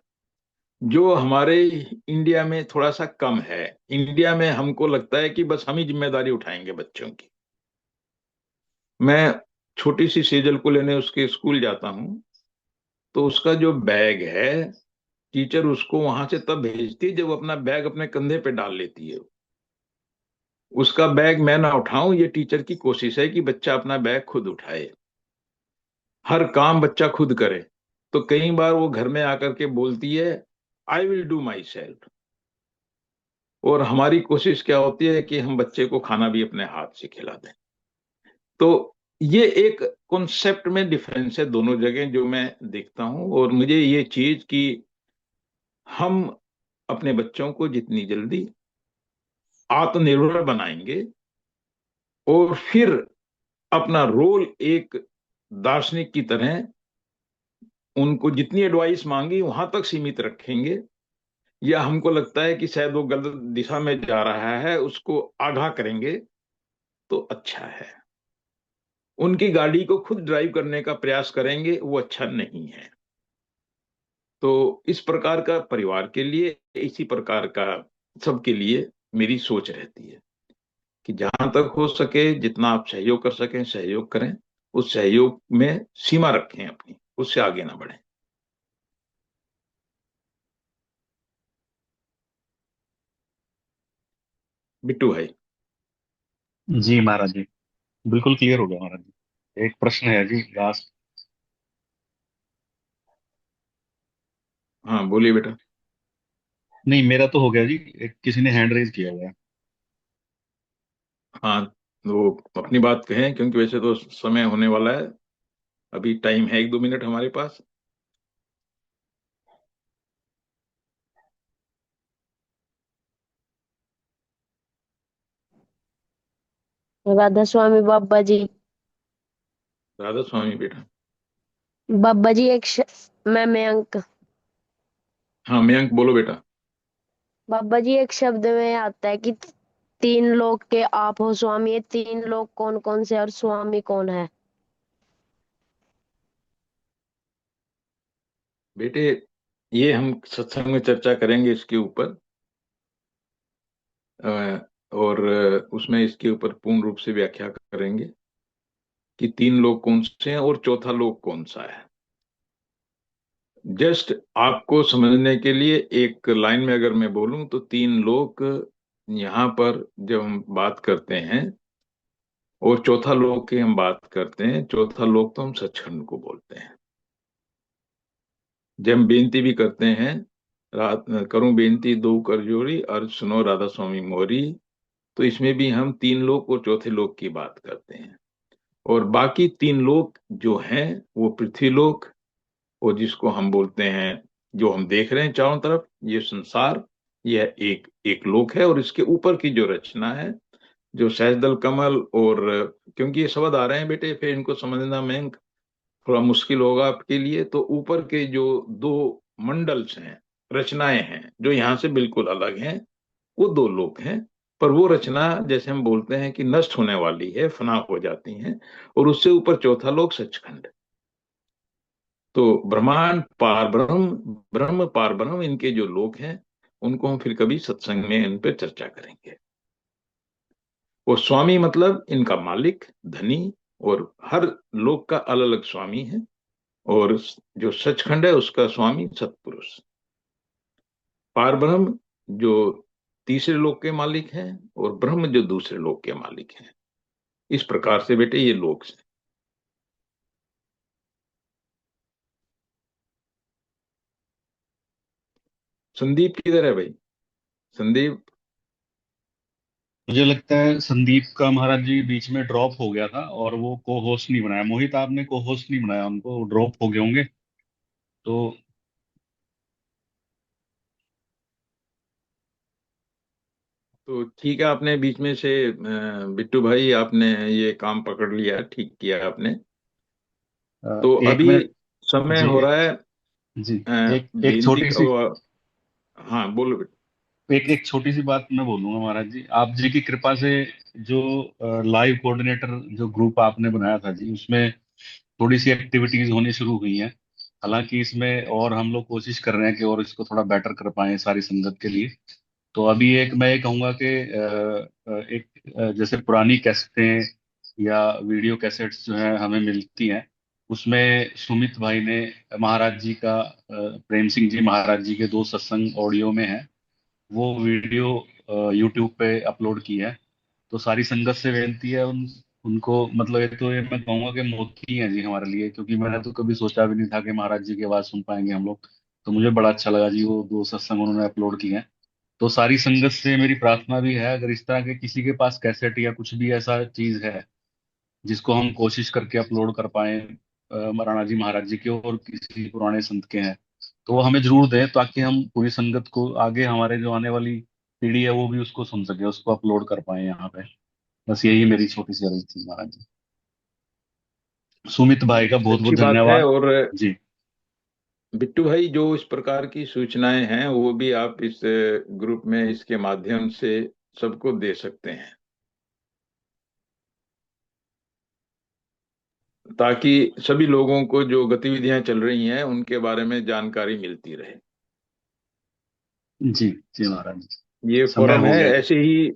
जो हमारे इंडिया में थोड़ा सा कम है। इंडिया में हमको लगता है कि बस हम ही जिम्मेदारी उठाएंगे बच्चों की। मैं छोटी सी सेजल को लेने उसके स्कूल जाता हूँ, तो उसका जो बैग है, टीचर उसको वहां से तब भेजती है जब वो अपना बैग अपने कंधे पे डाल लेती है। उसका बैग मैं ना उठाऊं, ये टीचर की कोशिश है कि बच्चा अपना बैग खुद उठाए, हर काम बच्चा खुद करे। तो कई बार वो घर में आकर के बोलती है, I will do my self. और हमारी कोशिश क्या होती है कि हम बच्चे को खाना भी अपने हाथ से खिला दें। तो ये एक कॉन्सेप्ट में डिफरेंस है दोनों जगह जो मैं देखता हूं। और मुझे ये चीज कि हम अपने बच्चों को जितनी जल्दी आत्मनिर्भर बनाएंगे और फिर अपना रोल एक दार्शनिक की तरह उनको जितनी एडवाइस मांगी वहां तक सीमित रखेंगे, या हमको लगता है कि शायद वो गलत दिशा में जा रहा है, उसको आगाह करेंगे तो अच्छा है। उनकी गाड़ी को खुद ड्राइव करने का प्रयास करेंगे, वो अच्छा नहीं है। तो इस प्रकार का परिवार के लिए, इसी प्रकार का सबके लिए मेरी सोच रहती है कि जहां तक हो सके जितना आप सहयोग कर सकें सहयोग करें, उस सहयोग में सीमा रखें अपनी, उससे आगे ना बढ़ें। बिट्टू भाई। जी महाराज जी, बिल्कुल क्लियर हो गया महाराज जी। एक प्रश्न है जी लास्ट। हाँ बोलिए बेटा। नहीं, मेरा तो हो गया जी। एक किसी ने हैंड रेज किया हुआ है। हाँ, वो अपनी बात कहें, क्योंकि वैसे तो समय होने वाला है, अभी टाइम है 1-2 मिनट हमारे पास। राधा स्वामी बाबा जी। राधा स्वामी बेटा। बाबा जी मैं मयंक। हाँ मयंक बोलो बेटा। बाबा जी एक शब्द में आता है कि तीन लोक के आप हो स्वामी। ये तीन लोग कौन कौन से और स्वामी कौन है? बेटे ये हम सत्संग में चर्चा करेंगे इसके ऊपर, और उसमें इसके ऊपर पूर्ण रूप से व्याख्या करेंगे कि तीन लोग कौन से हैं और चौथा लोग कौन सा है। जस्ट आपको समझने के लिए एक लाइन में अगर मैं बोलूं तो तीन लोग यहाँ पर जब हम बात करते हैं, और चौथा लोग की हम बात करते हैं, चौथा लोग तो हम सचखंड को बोलते हैं। जब हम बेनती भी करते हैं, रात करूं बेनती दो कर जोड़ी अर्ज सुनो राधा स्वामी मोरी, तो इसमें भी हम तीन लोग और चौथे लोग की बात करते हैं। और बाकी तीन लोग जो हैं वो पृथ्वी लोक, और जिसको हम बोलते हैं, जो हम देख रहे हैं चारों तरफ ये संसार, यह एक एक लोक है। और इसके ऊपर की जो रचना है, जो सहस्त्रदल कमल, और क्योंकि ये शब्द आ रहे हैं बेटे फिर इनको समझना में थोड़ा मुश्किल होगा आपके लिए, तो ऊपर के जो दो मंडल्स हैं, रचनाएं हैं, जो यहाँ से बिल्कुल अलग हैं, वो दो लोक हैं। पर वो रचना जैसे हम बोलते हैं कि नष्ट होने वाली है, फना हो जाती हैं, और उससे ऊपर चौथा लोक सचखंड। तो ब्रह्मांड पार ब्रह्म, ब्रह्म पार ब्रह्म, इनके जो लोक हैं उनको हम फिर कभी सत्संग में इन पे चर्चा करेंगे। और स्वामी मतलब इनका मालिक, धनी, और हर लोक का अलग अलग स्वामी है। और जो सचखंड है उसका स्वामी सतपुरुष। पार ब्रह्म जो तीसरे लोक के मालिक हैं, और ब्रह्म जो दूसरे लोक के मालिक हैं। इस प्रकार से बेटे ये लोक हैं। संदीप किधर है भाई? संदीप। मुझे लगता है संदीप का महाराज जी बीच में ड्रॉप हो गया था, और वो को होस्ट नहीं बनाया। मोहित आपने को होस्ट नहीं बनाया उनको, ड्रॉप हो गए होंगे तो। तो ठीक है, आपने बीच में से बिट्टू भाई आपने ये काम पकड़ लिया, ठीक किया आपने। तो एक अभी मिनट समय जी। हो रहा है जी, एक एक बेनती छोटी का सी हाँ बोलो बेटा। एक एक छोटी सी बात मैं बोलूंगा महाराज जी। आप जी की कृपा से जो लाइव कोऑर्डिनेटर जो ग्रुप आपने बनाया था जी, उसमें थोड़ी सी एक्टिविटीज होनी शुरू हुई हैं। हालांकि इसमें और हम लोग कोशिश कर रहे हैं कि और इसको थोड़ा बेटर कर पाएं सारी संगत के लिए। तो अभी एक मैं ये कहूंगा कि जैसे पुरानी कैसेटें या वीडियो कैसेट्स जो है हमें मिलती हैं, उसमें सुमित भाई ने महाराज जी का प्रेम सिंह जी महाराज जी के दो सत्संग ऑडियो में है, वो वीडियो यूट्यूब पे अपलोड की है। तो सारी संगत से विनती है उनको, मतलब ये तो ये मैं कहूंगा कि मोती है जी हमारे लिए, क्योंकि मैंने तो कभी सोचा भी नहीं था कि महाराज जी की आवाज सुन पाएंगे हम लोग। तो मुझे बड़ा अच्छा लगा जी वो दो सत्संग उन्होंने अपलोड किए हैं। तो सारी संगत से मेरी प्रार्थना भी है, अगर इस तरह के किसी के पास कैसेट या कुछ भी ऐसा चीज है जिसको हम कोशिश करके अपलोड कर पाए महाराणा जी महाराज जी के और किसी पुराने संत के हैं, तो वो हमें जरूर दें, ताकि हम पूरी संगत को आगे, हमारे जो आने वाली पीढ़ी है वो भी उसको सुन सके, उसको अपलोड कर पाए यहाँ पे। बस यही मेरी छोटी सी अर्ज थी महाराज जी। सुमित भाई का बहुत बहुत अच्छी बात है। धन्यवाद। और जी बिट्टू भाई, जो इस प्रकार की सूचनाएं हैं वो भी आप इस ग्रुप में इसके माध्यम से सबको दे सकते हैं, ताकि सभी लोगों को जो गतिविधियां चल रही हैं उनके बारे में जानकारी मिलती रहे। जी जी महाराज, ये समय फोरम हो है, गया। ऐसे ही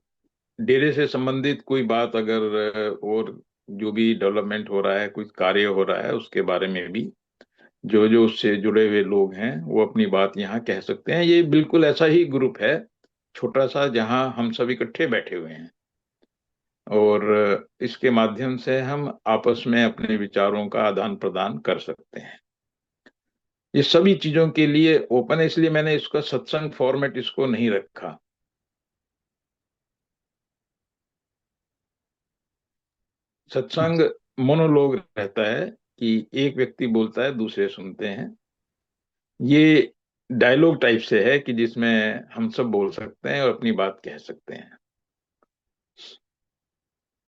डेरे से संबंधित कोई बात अगर और जो भी डेवलपमेंट हो रहा है, कुछ कार्य हो रहा है, उसके बारे में भी जो जो उससे जुड़े हुए लोग हैं वो अपनी बात यहाँ कह सकते हैं। ये बिल्कुल ऐसा ही ग्रुप है, छोटा सा, जहाँ हम सब इकट्ठे बैठे हुए हैं और इसके माध्यम से हम आपस में अपने विचारों का आदान प्रदान कर सकते हैं। ये सभी चीजों के लिए ओपन है, इसलिए मैंने इसका सत्संग फॉर्मेट इसको नहीं रखा। सत्संग मोनोलॉग रहता है कि एक व्यक्ति बोलता है, दूसरे सुनते हैं। ये डायलॉग टाइप से है कि जिसमें हम सब बोल सकते हैं और अपनी बात कह सकते हैं।